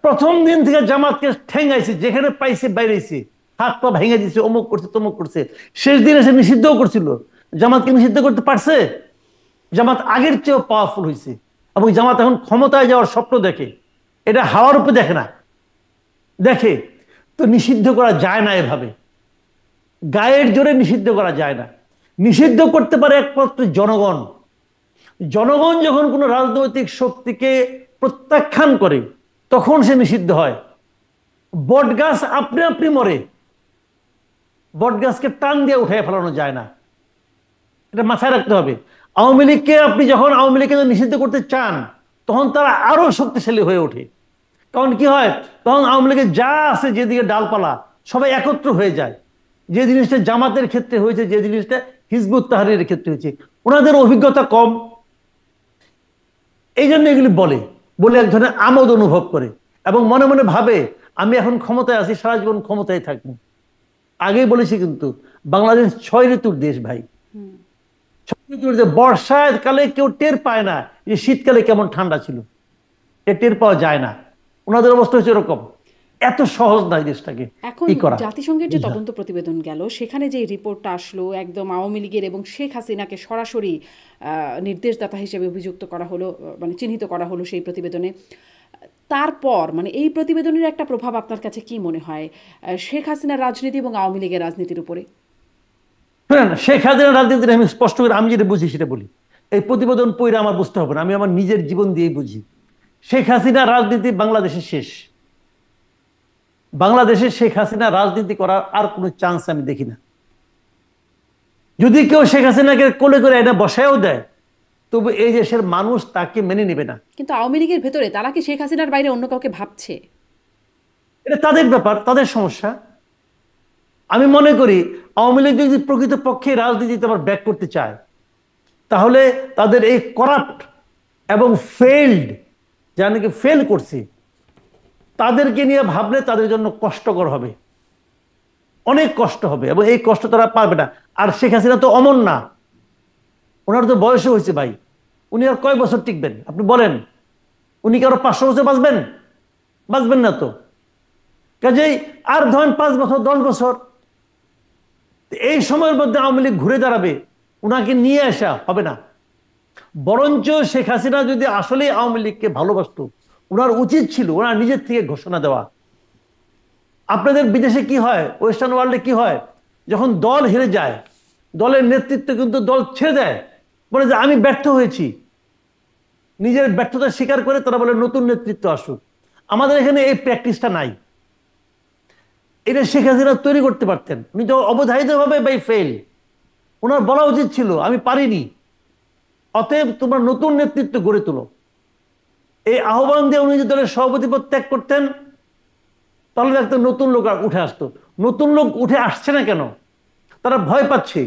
প্রথম দিন থেকে জামাতকে ঠেঙ্গাইছে, যেখানে পাইছে বাইরেছে, হাত পা ভেঙে দিচ্ছে, অমুক করছে, তমুক করছে। শেষ দিন এসে নিষিদ্ধও করছিল। জামাতকে নিষিদ্ধ করতে পারছে? জামাত আগের চেয়েও পাওয়ারফুল হয়েছে, এবং জামাত এখন ক্ষমতায় যাওয়ার স্বপ্ন দেখে। এটা হাওয়ার উপরে দেখে না, দেখে। তো নিষিদ্ধ করা যায় না এভাবে, গায়ের জোরে নিষিদ্ধ করা যায় না। নিষিদ্ধ করতে পারে একমাত্র জনগণ। জনগণ যখন কোনো রাজনৈতিক শক্তিকে প্রত্যাখ্যান করে, তখন সে নিষিদ্ধ হয়। বট গাছ আপনি আপনি মরে, বট গাছকে টান দিয়ে উঠে ফেলানো যায় না, এটা মাথায় রাখতে হবে। আওয়ামী লীগকে আপনি যখন আওয়ামী লীগকে নিষিদ্ধ করতে চান, তখন তারা আরো শক্তিশালী হয়ে ওঠে। তখন কি হয়? তখন আওয়ামী লীগের যা আছে, যেদিকে ডালপালা, সবাই একত্র হয়ে যায়। যে জিনিসটা জামাতের ক্ষেত্রে হয়েছে, যে জিনিসটা হিজবুত তাহরীরের ক্ষেত্রে হয়েছে। ওনাদের অভিজ্ঞতা কম, এই জন্য এগুলি বলে এক ধরনের আমোদ অনুভব করে এবং মনে মনে ভাবে আমি এখন ক্ষমতায় আছি, সারা জীবন ক্ষমতায় থাকবো। আগেই বলেছি কিন্তু বাংলাদেশ 6 ঋতুর দেশ ভাই। 6 ঋতুর যে বর্ষাকালে কেউ টের পায় না যে শীতকালে কেমন ঠান্ডা ছিল, টের পাওয়া যায় না। ওনাদের অবস্থা হচ্ছে এরকম। এত সহজ নয় দেশটাকে এখন কি করা। জাতিসংঘের যে তদন্ত প্রতিবেদন গেল, সেখানে যে রিপোর্টটা আসলো, একদম আওয়ামী লীগের এবং শেখ হাসিনাকে সরাসরি নির্দেশদাতা হিসেবে অভিযুক্ত করা হলো, মানে চিহ্নিত করা হলো সেই প্রতিবেদনে। তারপর মানে এই প্রতিবেদনের একটা প্রভাব আপনার কাছে কি মনে হয় শেখ হাসিনার রাজনীতি এবং আওয়ামী লীগের রাজনীতির উপরে? শুনেন, শেখ হাসিনার রাজনীতি আমি স্পষ্ট করে আমি যেটা বুঝি সেটা বলি। এই প্রতিবেদন পড়ে আমার বুঝতে হবে না, আমি আমার নিজের জীবন দিয়েই বুঝি। শেখ হাসিনার রাজনীতি বাংলাদেশে শেষ। বাংলাদেশে শেখ হাসিনা রাজনীতি করার আর কোনো চান্স আমি দেখি না। যদি কেউ শেখ হাসিনাকে কোলে করে এটা বসায়ও দেয়, তবু এই দেশের মানুষ তাকে মেনে নেবে না। কিন্তু আওয়ামী লীগের ভেতরে তারা কি শেখ হাসিনার বাইরে অন্য কাউকে ভাবছে? এটা তাদের ব্যাপার, তাদের সমস্যা। আমি মনে করি আওয়ামী লীগ যদি প্রকৃতপক্ষে রাজনীতিতে আবার ব্যাক করতে চায়, তাহলে তাদের এই করাপ্ট এবং ফেইল্ড, যারা নাকি ফেল করছে, তাদেরকে নিয়ে ভাবলে তাদের জন্য কষ্টকর হবে, অনেক কষ্ট হবে, এবং এই কষ্ট তারা পারবে না। আর শেখ হাসিনা তো অমর না, ওনার তো বয়সও হয়েছে ভাই। উনি আর কয় বছর টিকবেন আপনি বলেন? উনি কি আরো 500 বছর বাঁচবেন? বাঁচবেন না তো। কাজেই আর ধরেন 5 বছর 10 বছর, এই সময়ের মধ্যে আওয়ামী লীগ ঘুরে দাঁড়াবে, উনাকে নিয়ে আসা হবে না। বরঞ্চ শেখ হাসিনা যদি আসলে আওয়ামী লীগকে ভালোবাসত, ওনার উচিত ছিল ওনার নিজের থেকে ঘোষণা দেওয়া। আপনাদের বিদেশে কি হয়, ওয়েস্টার্ন ওয়ার্ল্ডে কি হয়, যখন দল হেরে যায়, দলের নেতৃত্ব কিন্তু দল ছেড়ে দেয়, বলে যে আমি ব্যর্থ হয়েছি। নিজের ব্যর্থতা স্বীকার করে তারা বলে নতুন নেতৃত্ব আসুক। আমাদের এখানে এই প্র্যাকটিসটা নাই। এটা শেখ হাসিনা তৈরি করতে পারতেন, উনি তো অবধারিতভাবে বাই ফেল। ওনার বলা উচিত ছিল আমি পারিনি, অতএব তোমরা নতুন নেতৃত্ব গড়ে তোলো। এই আহ্বান দিয়ে উনি যদি দলের সভাপতি পদ ত্যাগ করতেন, তাহলে দেখতেন নতুন লোক উঠে আসতো। নতুন লোক উঠে আসছে না কেন? তারা ভয় পাচ্ছে।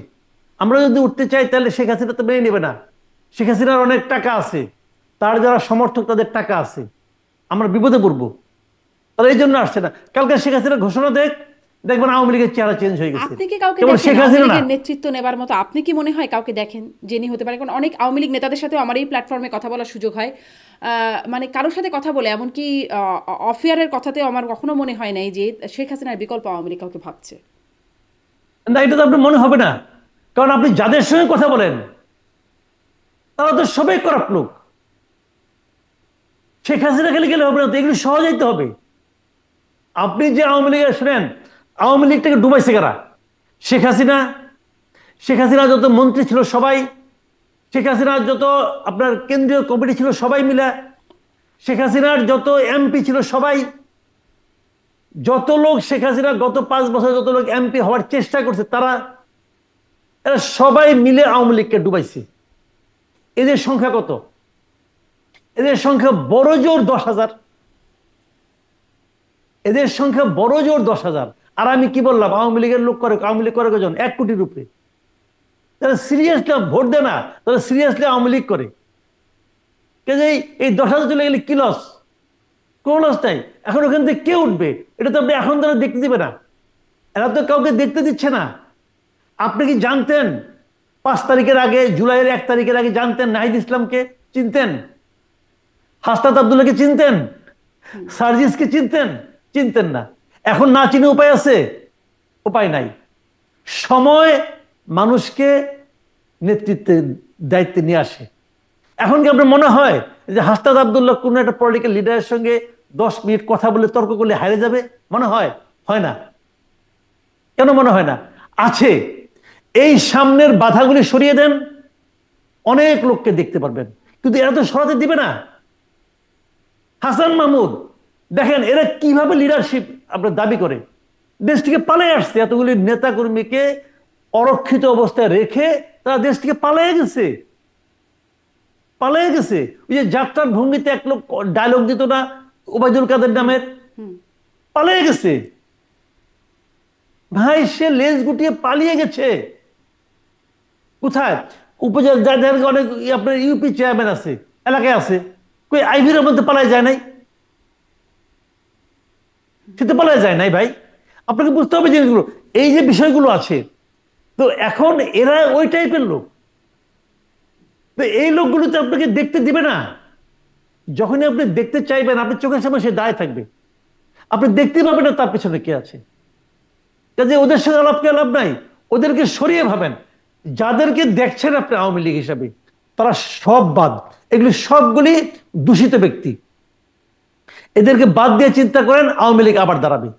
আমরা যদি উঠতে চাই তাহলে শেখ হাসিনা তো মেনে নেবে না। শেখ হাসিনার অনেক টাকা আছে, তার যারা সমর্থক তাদের টাকা আছে, আমরা বিপদে পড়বো। তারা এই জন্য আসছে না। কালকে শেখ হাসিনা ঘোষণা দেখবেন আওয়ামী লীগের চেহারা চেঞ্জ হয়ে গেছে। আপনি কি কাউকে কেবল দেখেন শেখ আওয়ামী হাসিনা না, লীগের নেতৃত্ব নেবার মতো? আপনি কি মনে হয় কাউকে দেখেন যিনি হতে পারে? কারণ অনেক আওয়ামী লীগ নেতাদের সাথেও আমার এই প্ল্যাটফর্মে কথা বলার সুযোগ হয়। মানে কারোর সাথে কথা বলে, এমনকি অফিয়ারের কথাতেও আমার কখনো মনে হয় নাই যে শেখ হাসিনার বিকল্প আওয়ামী লীগ কাউকে ভাবছে। না, এটা তো আপনার মনে হবে না, কারণ আপনি যাদের সঙ্গে কথা বলেন তারা তো সবাই করাপ্ট লোক। শেখ হাসিনা খেলে গেলে হবে না তো, এগুলো সহজাইতে হবে। আপনি যে আওয়ামী লীগের শুনেন, আওয়ামী লীগটাকে ডুবাইছে কারা? শেখ হাসিনা। শেখ হাসিনা যত মন্ত্রী ছিল সবাই, শেখ হাসিনার যত আপনার কেন্দ্রীয় কমিটি ছিল সবাই মিলে, শেখ হাসিনার যত এমপি ছিল সবাই, যত লোক শেখ হাসিনা গত 5 বছর যত লোক এমপি হওয়ার চেষ্টা করছে, এরা সবাই মিলে আওয়ামী লীগকে ডুবাইছে। এদের সংখ্যা কত? এদের সংখ্যা বড় জোর 10,000। এদের সংখ্যা বড় জোর 10,000। আর আমি কি বললাম, আওয়ামী লীগের লোক করে, আওয়ামী লীগ করে কজন? 1 কোটির উপরে। তারা সিরিয়াসলি ভোট দেয় না, তারা সিরিয়াসলি আওয়ামী লীগ করে। এই 10,000 চলে গেলে কি লস? কোন লস নাই। এখন ওখান থেকে কে উঠবে এটা তো আপনি এখন তারা দেখতে দিবে না, এরা তো কাউকে দেখতে দিচ্ছে না। আপনি কি জানতেন 5 তারিখের আগে, জুলাইয়ের 1 তারিখের আগে জানতেন নাহিদ ইসলামকে চিনতেন? হাসনাত আব্দুল্লাহকে চিনতেন? সার্জিসকে চিনতেন? চিনতেন না। এখন না চিনে উপায় আছে? উপায় নাই। সময় মানুষকে নেতৃত্বের দায়িত্বে নিয়ে আসে। এখন কি আপনার মনে হয় যে হাসনাত আব্দুল্লাহ কোন একটা পলিটিক্যাল লিডারের সঙ্গে 10 মিনিট কথা বলে তর্ক করলে হারিয়ে যাবে? মনে হয়? হয় না। কেন মনে হয় না? আছে। এই সামনের বাধাগুলি সরিয়ে দেন, অনেক লোককে দেখতে পারবেন। কিন্তু এরা তো সরাতে দিবে না। হাসান মাহমুদ দেখেন এরা কিভাবে লিডারশিপ আপনার দাবি করে দেশ থেকে পালিয়ে আসছে। এতগুলি নেতা কর্মীকে অরক্ষিত অবস্থায় রেখে তারা দেশ থেকে পালিয়ে গেছে। ওই যে যাত্রার ভঙ্গিতে এক লোক ডায়লগ দিত না, ওবায়দুল কাদের নামের, পালিয়ে গেছে ভাই। সে লেজ গুটিয়ে পালিয়ে গেছে। কোথায়? উপজেলা যাদের অনেক আপনার ইউপি চেয়ারম্যান আছে, এলাকায় আছে, কই আইভির মধ্যে পালায় যায় নাই? সে তো পালায় যায় নাই ভাই। আপনাকে বুঝতে হবে জিনিসগুলো, এই যে বিষয়গুলো আছে। তো এখন এরা ওই টাইপের লোক, তো এই লোকগুলো তো আপনাকে দেখতে দিবে না। যখনই আপনি দেখতে চাইবেন, আপনার চোখের সামনে সে দাঁড়িয়ে থাকবে, আপনি দেখতে পাবেন না তার পেছনে কে আছে। কাজে ওদের সঙ্গে আলাপ নাই, ওদেরকে সরিয়ে ভাবেন। যাদেরকে দেখছেন আপনি আওয়ামী লীগ হিসাবে, তারা সব বাদ, এগুলি সবগুলি দূষিত ব্যক্তি। এদেরকে বাদ দিয়ে চিন্তা করেন আওয়ামী লীগ আবার দাঁড়াবে।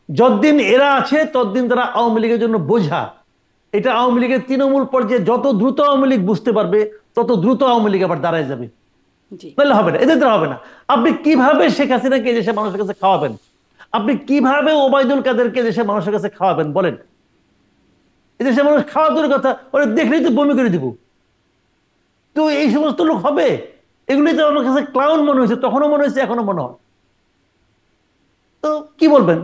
যতদিন এরা আছে ততদিন তারা আওয়ামী লীগের জন্য বোঝা। এটা আওয়ামী লীগের তৃণমূল পর্যায়ে যত দ্রুত আওয়ামী লীগ বুঝতে পারবে, তত দ্রুত আওয়ামী লীগ আবার দাঁড়ায় যাবে। জি। তাহলে হবে না, এদের দ্বারা হবে না। আপনি কিভাবে শেখ হাসিনাকে দেশের মানুষের কাছে খাওয়াবেন? আপনি কিভাবে ওবায়দুল কাদেরকে দেশের মানুষের কাছে খাওয়াবেন বলেন? এদেশের মানুষ খাওয়া দূরের কথা, ওরা দেখলেই তো বমি করে দিব। তো এই সমস্ত লোক হবে? এগুলি তো আমার কাছে ক্লাউন মনে হয়েছে, তখনও মনে হয়েছে, এখনো মনে হয়। তো কি বলবেন?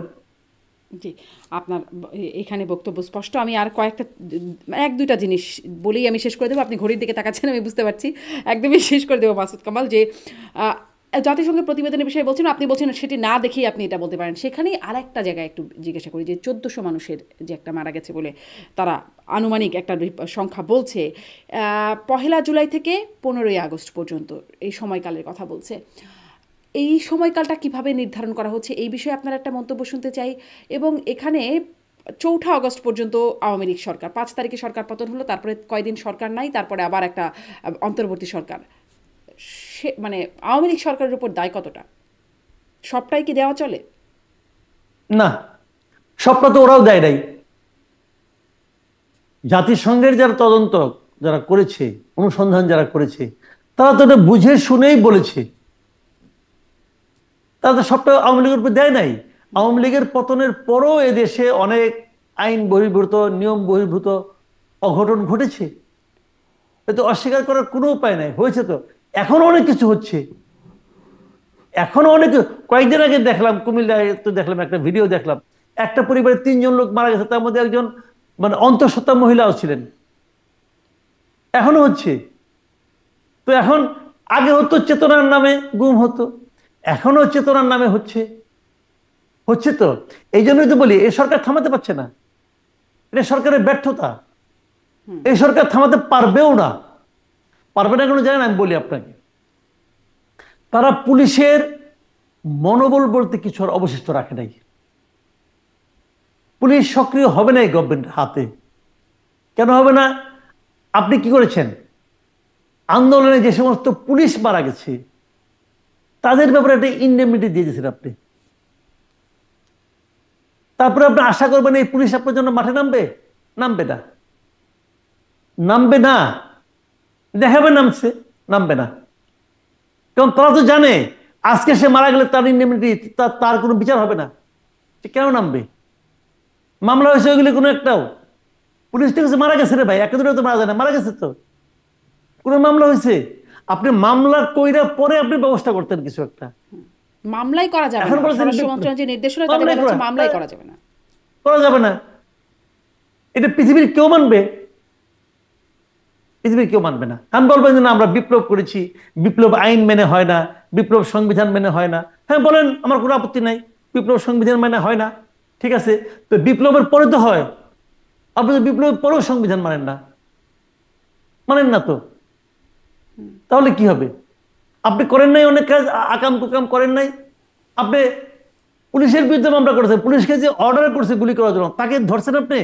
জি, আপনার এখানে বক্তব্য স্পষ্ট। আমি আর কয়েকটা এক দুইটা জিনিস বলেই আমি শেষ করে দেবো। আপনি ঘড়ির দিকে তাকাচ্ছেন, আমি বুঝতে পারছি। একদমই শেষ করে দেবো মাসুদ কামাল। যে জাতিসংঘের প্রতিবেদনের বিষয়ে বলছেন, আপনি বলছেন সেটি না দেখেই আপনি এটা বলতে পারেন। সেখানেই আর একটা জায়গায় একটু জিজ্ঞাসা করি, যে 1400 মানুষের যে একটা মারা গেছে বলে তারা আনুমানিক একটা সংখ্যা বলছে, 1 জুলাই থেকে 15 আগস্ট পর্যন্ত এই সময়কালের কথা বলছে। এই সময়কালটা কিভাবে নির্ধারণ করা হচ্ছে, এই বিষয়ে আপনার একটা মন্তব্য শুনতে চাই। এবং এখানে 4 আগস্ট পর্যন্ত আওয়ামী লীগ সরকার, 5 তারিখে সরকার পতন হলো, তারপরে কয়দিন সরকার নাই, তারপরে আবার একটা অন্তর্বর্তী সরকার। সে মানে আওয়ামী লীগ সরকারের উপর দায় কতটা? সবটাই কি দেওয়া চলে? না, সবটা তো ওরাও দেয় নাই। জাতিসংঘের যারা তদন্ত যারা করেছে, অনুসন্ধান যারা করেছে, তারা তো এটা বুঝে শুনেই বলেছে। তারা তো সবটা আওয়ামী লীগের উপর দেয় নাই। আওয়ামী লীগের পতনের পরও এদেশে অনেক আইন বহির্ভূত, নিয়ম বহির্ভূত অঘটন ঘটেছে। এতো অস্বীকার করার কোনো উপায় নাই, হয়েছে তো। এখনো অনেক কিছু হচ্ছে, এখনো অনেক। কয়েকদিন আগে দেখলাম, কুমিল্লায় তো দেখলাম, একটা ভিডিও দেখলাম, একটা পরিবারে 3 জন লোক মারা গেছে, তার মধ্যে একজন মানে অন্তঃসত্ত্বা মহিলাও ছিলেন। এখনো হচ্ছে। তো এখন, আগে হতো চেতনার নামে গুম হতো, এখনো চেতনার নামে হচ্ছে। হচ্ছে তো, এই জন্যই তো বলি এই সরকার থামাতে পারছে না। এটা সরকারের ব্যর্থতা। এই সরকার থামাতে পারবেও না। পারবে না কেন জানেন? আমি বলি আপনাকে, তারা পুলিশের মনোবল বলতে কিছু আর অবশিষ্ট রাখে নাই। পুলিশ সক্রিয় হবে না এই গভর্নমেন্টের হাতে। কেন হবে না? আপনি কি করেছেন? আন্দোলনে যে সমস্ত পুলিশ মারা গেছে তাদের ব্যাপারে একটা ইন্ডেমনিটি দিয়ে দিয়েছেন আপনি। তারপরে আপনি আশা করবেন এই পুলিশ আপনার জন্য মাঠে নামবে? নামবে না, নামবে না। দেখাবে নামছে, নামবে না। কারণ তারা তো জানে আজকে সে মারা গেলে তার ইন্ডেমনিটি, তার কোনো বিচার হবে না। সে কেন নামবে? মামলা হয়েছে ওইগুলি কোনো একটাও? পুলিশ ঠিক আছে, মারা গেছে রে ভাই, একটা দুটো তো মারা যায় না, মারা গেছে তো। কোনো মামলা হয়েছে? আপনি মামলা কইরা পরে আপনি ব্যবস্থা করতেন কিছু একটা। মামলাই করা যাবে এখন না, বলছেন স্বরাষ্ট্র মন্ত্রণালয়ের যে নির্দেশনা, তাতে মামলাই বলা হচ্ছে মামলাই করা যাবে না। করা যাবে না। এটা পৃথিবীর কেউ মানবে? পৃথিবীর কেউ মানবে না। আমি বলবেন যে না, আমরা বিপ্লব করেছি, বিপ্লব আইন মেনে হয় না, বিপ্লব সংবিধান মেনে হয় না। হ্যাঁ বলেন, আমার কোনো আপত্তি নাই। বিপ্লব সংবিধান মেনে হয় না, ঠিক আছে। তো বিপ্লবের পরে তো হয়। আপনি তো বিপ্লবের পরেও সংবিধান মানেন না, মানেন না তো। তাহলে কি হবে? আপনি করেন নাই অনেক কাজ, আকাম কুকাম করেন নাই। আপনি পুলিশের বিরুদ্ধে মামলা করেছেন, পুলিশকে যে অর্ডার করছে গুলি করার জন্য, তাকে ধরছেন আপনি।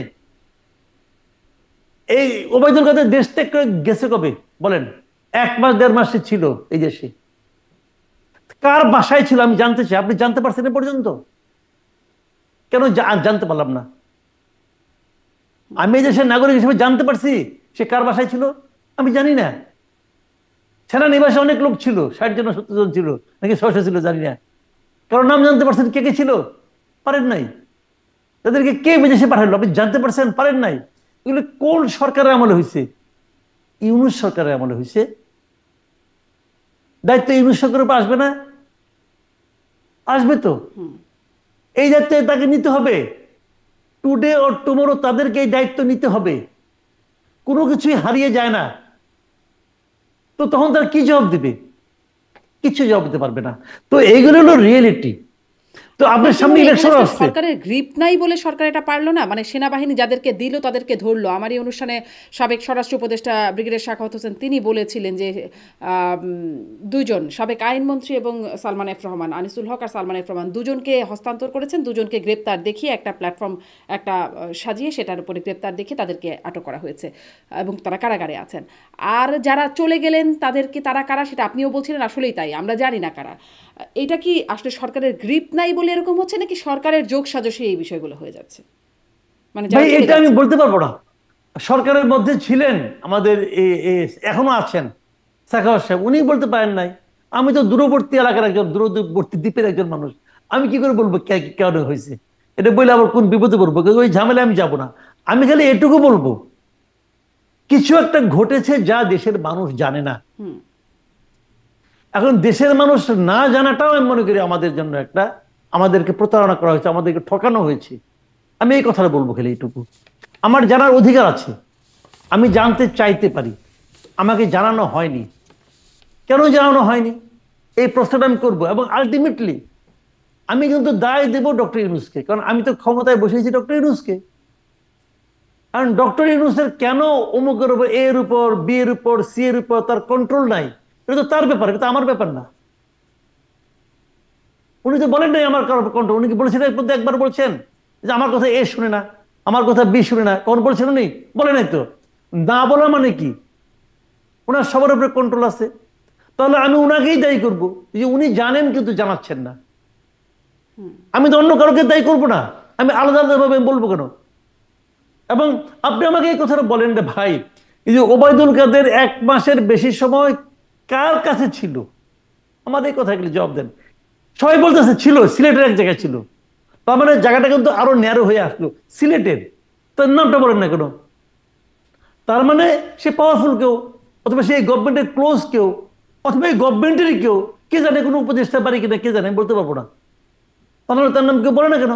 এই ওবায়দুল কাদের দেশ ত্যাগ করে গেছে কবে বলেন? 1 মাস 1.5 মাস ছিল এই দেশে। কার বাসায় ছিল আমি জানতে চাই। আপনি জানতে পারছেন এ পর্যন্ত? কেন জানতে পারলাম না? আমি এই দেশের নাগরিক হিসেবে জানতে পারছি সে কার বাসায় ছিল? আমি জানি না। সেনানিবাসে অনেক লোক ছিল, 60 জন 70 জন ছিল, নাকি 600 ছিল, জানি না। কারণ নাম জানতে পারছেন কে কে ছিল? পারেন নাই। তাদেরকে কে বিদেশে পাঠালো আপনি জানতে পারছেন? পারেন নাই। এগুলো কোন সরকারের আমলে হয়েছে? ইউনূস সরকারের আমলে হয়েছে। দায়িত্ব ইউনূস সরকারের উপর আসবে না? আসবে তো। এই দায়িত্ব তাকে নিতে হবে। টুডে অর টুমোরো তাদেরকে এই দায়িত্ব নিতে হবে। কোনো কিছুই হারিয়ে যায় না, তো তখন তারা কি জবাব দিবে? কিছু জবাব দিতে পারবে না। তো এইগুলো হলো রিয়েলিটি। তো আপনার আপনার কি সামনে মনে হয় এখানে ইলেকশন একটা আসছে। সরকারের গ্রিপ নাই বলে সরকার এটা পারলো না? মানে সেনাবাহিনী যাদেরকে দিল তাদেরকে ধরলো। আমার এই অনুষ্ঠানে সাবেক স্বরাষ্ট্র উপদেষ্টা ব্রিগেডিয়ার সাখাওয়াত হোসেন তিনি বলেছিলেন যে দুজন সাবেক আইনমন্ত্রী এবং সালমান এফ রহমান, আনিসুল হক আর সালমান এফ রহমান দুজনকে হস্তান্তর করেছেন, দুজনকে গ্রেপ্তার দেখিয়ে একটা প্ল্যাটফর্ম একটা সাজিয়ে সেটার উপরে গ্রেপ্তার দেখিয়ে তাদেরকে আটক করা হয়েছে এবং তারা কারাগারে আছেন। আর যারা চলে গেলেন তাদেরকে তারা কারা সেটা আপনিও বলছিলেন, আসলেই তাই, আমরা জানি না কারা। এটা কি আসলে সরকারের গ্রিপ নাই বলে এরকম হচ্ছে, নাকি সরকারের যোগ সাজসে এই বিষয়গুলো হয়ে যাচ্ছে, মানে যারা ভাই চলে এটা আমি যাচ্ছে? বলতে পারবো না। সরকারের মধ্যে ছিলেন আমাদের এখনো আছেন সাখাওয়াত সাহেব, উনি বলতে পারেন নাই। আমি তো দূরবর্তী এলাকার একজন, দূরবর্তী দ্বীপের একজন মানুষ, আমি কি করে বলবো কেন হয়েছে? এটা বলে আবার কোন বিপদে পড়বো, কিন্তু ওই ঝামেলায় আমি যাব না। আমি খালি এটুকু বলবো, কিছু একটা ঘটেছে যা দেশের মানুষ জানে না। হুম। এখন দেশের মানুষ না জানাটাও আমি মনে করি আমাদের জন্য একটা, আমাদেরকে প্রতারণা করা হয়েছে, আমাদেরকে ঠকানো হয়েছে। আমি এই কথাটা বলবো খালি এইটুকু। আমার জানার অধিকার আছে, আমি জানতে চাইতে পারি, আমাকে জানানো হয়নি, কেন জানানো হয়নি এই প্রশ্নটা আমি করবো। এবং আলটিমেটলি আমি কিন্তু দায় দেব ডক্টর ইউনূসকে, কারণ আমি তো ক্ষমতায় বসেছি ডক্টর ইউনূসকে। কারণ ডক্টর ইউনূসের কেন অমুকের উপর, এর উপর, বি এর উপর, সি এর উপর তার কন্ট্রোল নাই, এটা তো তার ব্যাপার, এটা তো আমার ব্যাপার না। উনি তো বলেন নাই আমার কারোর কন্ট্রোল। উনি কি বলেছেন এর মধ্যে একবার বলছেন যে আমার কথা এ শুনে না, আমার কথা বি শুনে না? কখন বলছেন উনি? বলে নাই তো। না বলা মানে কি? ওনার সবার উপরে কন্ট্রোল আছে। তাহলে আমি উনাকেই দায়ী করব যে উনি জানেন কিন্তু জানাচ্ছেন না। আমি তো অন্য কারোকে দায়ী করবো না, আমি আলাদা আলাদা ভাবে বলবো কেন? এবং আপনি আমাকে এই কথাটা বলেন রে ভাই, এই যে ওবায়দুল কাদের 1 মাসের বেশি সময় কার কাছে ছিল? আমাদের এই কথাগুলি জবাব দেন। সবাই বলতেছে ছিল, সিলেটের এক জায়গায় ছিল। তার মানে জায়গাটা কিন্তু আরো ন্যারো হয়ে আসলো, সিলেটের। তার নামটা বলেন না কেন? তার মানে সে পাওয়ারফুল কেউ, অথবা সেই গভর্নমেন্টের ক্লোজ কেউ, অথবা এই গভর্নমেন্টেরই কেউ, কে জানে, কোনো উপদেষ্টা পারি কিনা কে জানে, বলতে পারবো না। তাহলে তার নাম কেউ বলে না কেন?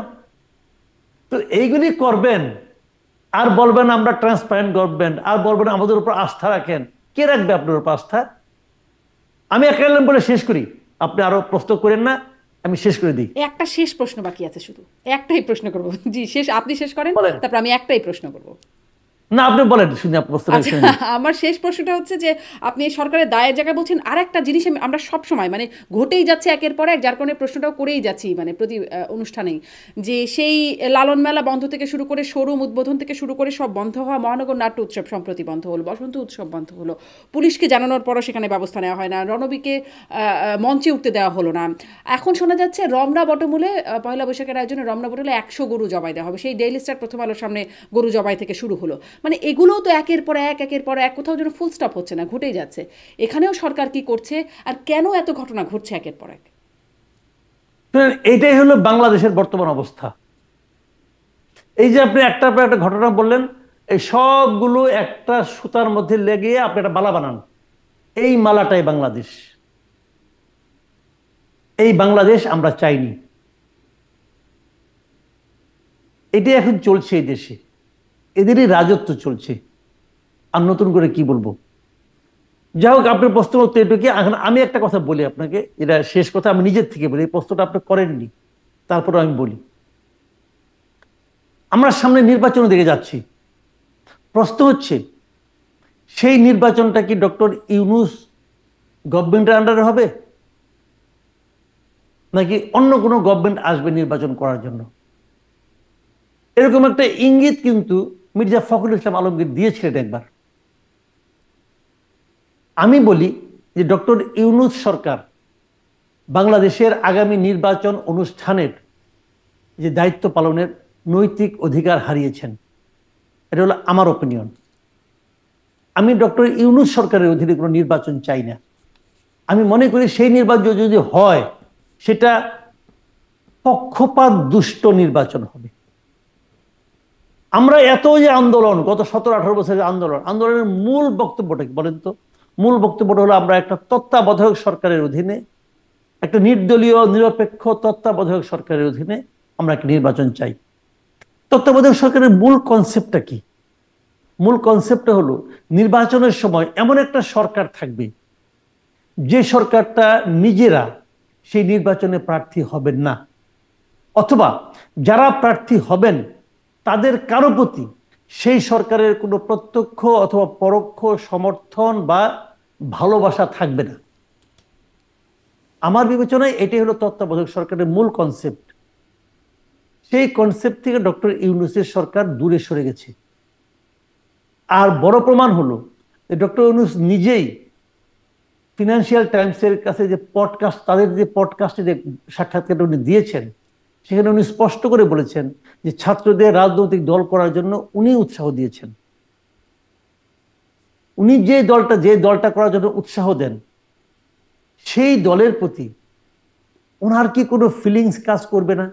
তো এইগুলি করবেন আর বলবেন আমরা ট্রান্সপারেন্ট গভর্নমেন্ট, আর বলবেন আমাদের উপর আস্থা রাখেন। কে রাখবে আপনার উপর আস্থা? আমি একটা বলে শেষ করি, আপনি আরো প্রশ্ন করেন না, আমি শেষ করে দিই। একটা শেষ প্রশ্ন বাকি আছে, শুধু একটাই প্রশ্ন করব। জি শেষ, আপনি শেষ করেন, বলেন। তারপর আমি একটাই প্রশ্ন করব। না, আপনি বলেন, শুনি আপনার প্রশ্নটা আচ্ছা, শুনে নিই। আমার শেষ প্রশ্নটা হচ্ছে যে আপনি এই সরকারের দায়ের জায়গায় বলছেন, আর একটা জিনিস আমরা সব সময় মানে ঘটেই যাচ্ছে একের পর এক, যার কারণে প্রশ্নটাও করেই যাচ্ছি মানে প্রতি অনুষ্ঠানেই, যে সেই লালন মেলা বন্ধ থেকে শুরু করে শোরুম উদ্বোধন থেকে শুরু করে সব বন্ধ হওয়া, মহানগর নাট্য উৎসব সম্প্রতি বন্ধ হলো, বসন্ত উৎসব বন্ধ হলো, পুলিশকে জানানোর পরও সেখানে ব্যবস্থা নেওয়া হয় না, রণবীকে মঞ্চে উঠতে দেওয়া হলো না। এখন শোনা যাচ্ছে রমনা বটমূলে পয়লা বৈশাখের আয়োজনে রমনা বটমূলে 100 গরু জবাই দেওয়া হবে, সেই ডেইলি স্টার প্রথম আলোর সামনে গরু জবাই থেকে শুরু হলো। মানে এগুলোও তো একের পর এক একের পর এক, কোথাও যেন ফুল স্টপ হচ্ছে না, ঘটেই যাচ্ছে। এখানেও সরকার কি করছে, আর কেন এত ঘটনা ঘটছে একের পর এক? এটাই হলো বাংলাদেশের বর্তমান অবস্থা। এই যে আপনি একটার পর একটা ঘটনা বললেন, এই সবগুলো একটা সুতার মধ্যে লেগে আপনি একটা মালা বানান। এই মালাটাই বাংলাদেশ। এই বাংলাদেশ আমরা চাইনি। এটাই এখন চলছে এই দেশে, এদেরই রাজত্ব চলছে। আর নতুন করে কি বলবো? যাই হোক, আপনার প্রশ্ন উত্তর এটুকু। এখন আমি একটা কথা বলি আপনাকে, এটা শেষ কথা, আমি নিজের থেকে বলি, এই প্রশ্নটা আপনি করেননি, তারপরে আমি বলি। আমরা সামনে নির্বাচনের দিকে যাচ্ছি। প্রশ্ন হচ্ছে, সেই নির্বাচনটা কি ডক্টর ইউনূস গভর্নমেন্টের আন্ডারে হবে, নাকি অন্য কোনো গভর্নমেন্ট আসবে নির্বাচন করার জন্য? এরকম একটা ইঙ্গিত কিন্তু মির্জা ফখরুল ইসলাম আলমগীর দিয়েছিলেন একবার। আমি বলি যে ডক্টর ইউনূস সরকার বাংলাদেশের আগামী নির্বাচন অনুষ্ঠানের যে দায়িত্ব পালনের নৈতিক অধিকার হারিয়েছেন। এটা হলো আমার ওপিনিয়ন। আমি ডক্টর ইউনূস সরকারের অধীনে কোনো নির্বাচন চাই না। আমি মনে করি সেই নির্বাচন যদি হয়, সেটা পক্ষপাত দুষ্ট নির্বাচন হবে। আমরা এত যে আন্দোলন, গত 17-18 বছরের আন্দোলনের মূল বক্তব্যটা কি বলেন তো? মূল বক্তব্যটা হলো আমরা একটা তত্ত্বাবধায়ক সরকারের অধীনে, একটা নির্দলীয় নিরপেক্ষ তত্ত্বাবধায়ক সরকারের অধীনে আমরা একটা নির্বাচন চাই। তত্ত্বাবধায়ক সরকারের মূল কনসেপ্টটা কি? মূল কনসেপ্টটা হলো নির্বাচনের সময় এমন একটা সরকার থাকবে যে সরকারটা নিজেরা সেই নির্বাচনে প্রার্থী হবেন না, অথবা যারা প্রার্থী হবেন তাদের কারো প্রতি সেই সরকারের কোনো প্রত্যক্ষ অথবা পরোক্ষ সমর্থন বা ভালোবাসা থাকবে না। আমার বিবেচনায় এটাই হলো তত্ত্বাবধায়ক সরকারের মূল কনসেপ্ট। সেই কনসেপ্ট থেকে ডক্টর ইউনূসের সরকার দূরে সরে গেছে। আর বড় প্রমাণ হলো যে ডক্টর ইউনূস নিজেই ফিনান্সিয়াল টাইমসের কাছে যে পডকাস্ট, তাদের যে পডকাস্টে যে সাক্ষাৎকার উনি দিয়েছেন, সেখানে উনি স্পষ্ট করে বলেছেন যে ছাত্রদের রাজনৈতিক দল করার জন্য উনি উৎসাহ দিয়েছেন। উনি যে দলটা করার জন্য উৎসাহ দেন, সেই দলের প্রতি ওনার কি কোনো ফিলিংস কাজ করবে না?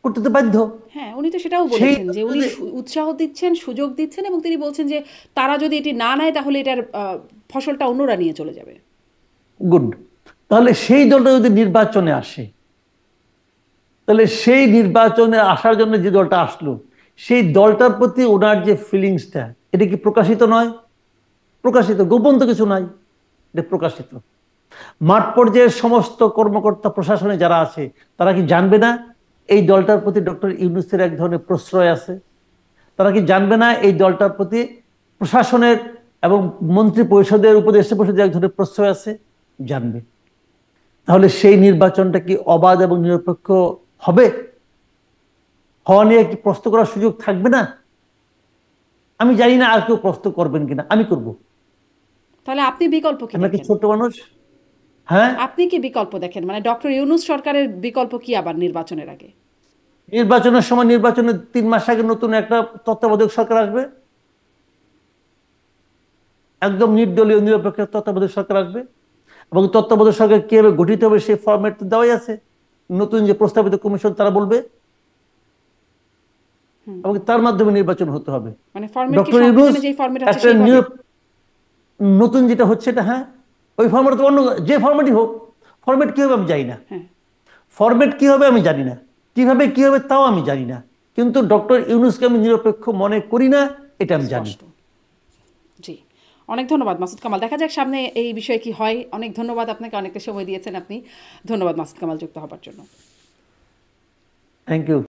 করতে তো বাধ্য। হ্যাঁ, উনি তো সেটাও বলেছেন যে উনি উৎসাহ দিচ্ছেন, সুযোগ দিচ্ছেন, এবং তিনি বলছেন যে তারা যদি এটি না নেয় তাহলে এটার ফসলটা অন্যরা নিয়ে চলে যাবে। গুড। তাহলে সেই দলটা যদি নির্বাচনে আসে, তাহলে সেই নির্বাচনে আসার জন্য যে দলটা আসলো, সেই দলটার প্রতি ওনার যে ফিলিংসটা, এটা কি প্রকাশিত নয়? প্রকাশিত, গোপন তো কিছু নাই, এটা প্রকাশিত। মাঠ পর্যায়ের সমস্ত কর্মকর্তা, প্রশাসনে যারা আছে, তারা কি জানবে না এই দলটার প্রতি ডক্টর ইউনূসের এক ধরনের প্রশ্রয় আছে? তারা কি জানবে না এই দলটার প্রতি প্রশাসনের এবং মন্ত্রী পরিষদের, উপদেষ্টা পরিষদের এক ধরনের প্রশ্রয় আছে? জানবে। তাহলে সেই নির্বাচনটা কি অবাধ এবং নিরপেক্ষ হবে? হওয়া নিয়ে কি প্রশ্ন করার সুযোগ থাকবে না? আমি জানি না আর কেউ প্রশ্ন করবেন কিনা, আমি করব। তাহলে আপনি বিকল্প কি আমরা কি দেখেন? ছোট্ট মানুষ? হ্যাঁ, আপনি কি বিকল্প দেখেন? মানে ডক্টর ইউনূস সরকারের বিকল্প কি আবার নির্বাচনের আগে? নির্বাচনের সময়, নির্বাচনের 3 মাস আগে নতুন একটা তত্ত্বাবধায়ক সরকার আসবে, একদম নির্দলীয় নিরপেক্ষ তত্ত্বাবধায়ক সরকার আসবে, এবং তত্ত্বাবধায়ক সরকার কিভাবে গঠিত হবে সেই ফরম্যাট তো দেওয়াই আছে। নতুন যে প্রস্তাবিত কমিশন তারা বলবে, এবং তার মাধ্যমে নির্বাচন হতে হবে। মানে ফরম্যাট কি ডক্টর ইউনূস সংবিধানে যেই ফরম্যাট আছে একটা সেইভাবে? নতুন যেটা হচ্ছে এটা, হ্যাঁ, ওই ফরম্যাট তো অন্য যে ফরম্যাটই হোক, ফরম্যাট কি হবে আমি জানি না, হ্যাঁ, ফরম্যাট কি হবে আমি জানি না, কিভাবে কি হবে তাও আমি জানি না, কিন্তু ডক্টর ইউনূসকে আমি নিরপেক্ষ মনে করি না, এটা আমি জানি। স্পষ্ট। জি, অনেক ধন্যবাদ মাসুদ কামাল। দেখা যাক সামনে এই বিষয়ে কি হয়। অনেক ধন্যবাদ আপনাকে, অনেকটা সময় দিয়েছেন আপনি। ধন্যবাদ মাসুদ কামাল যুক্ত হবার জন্য। Thank you.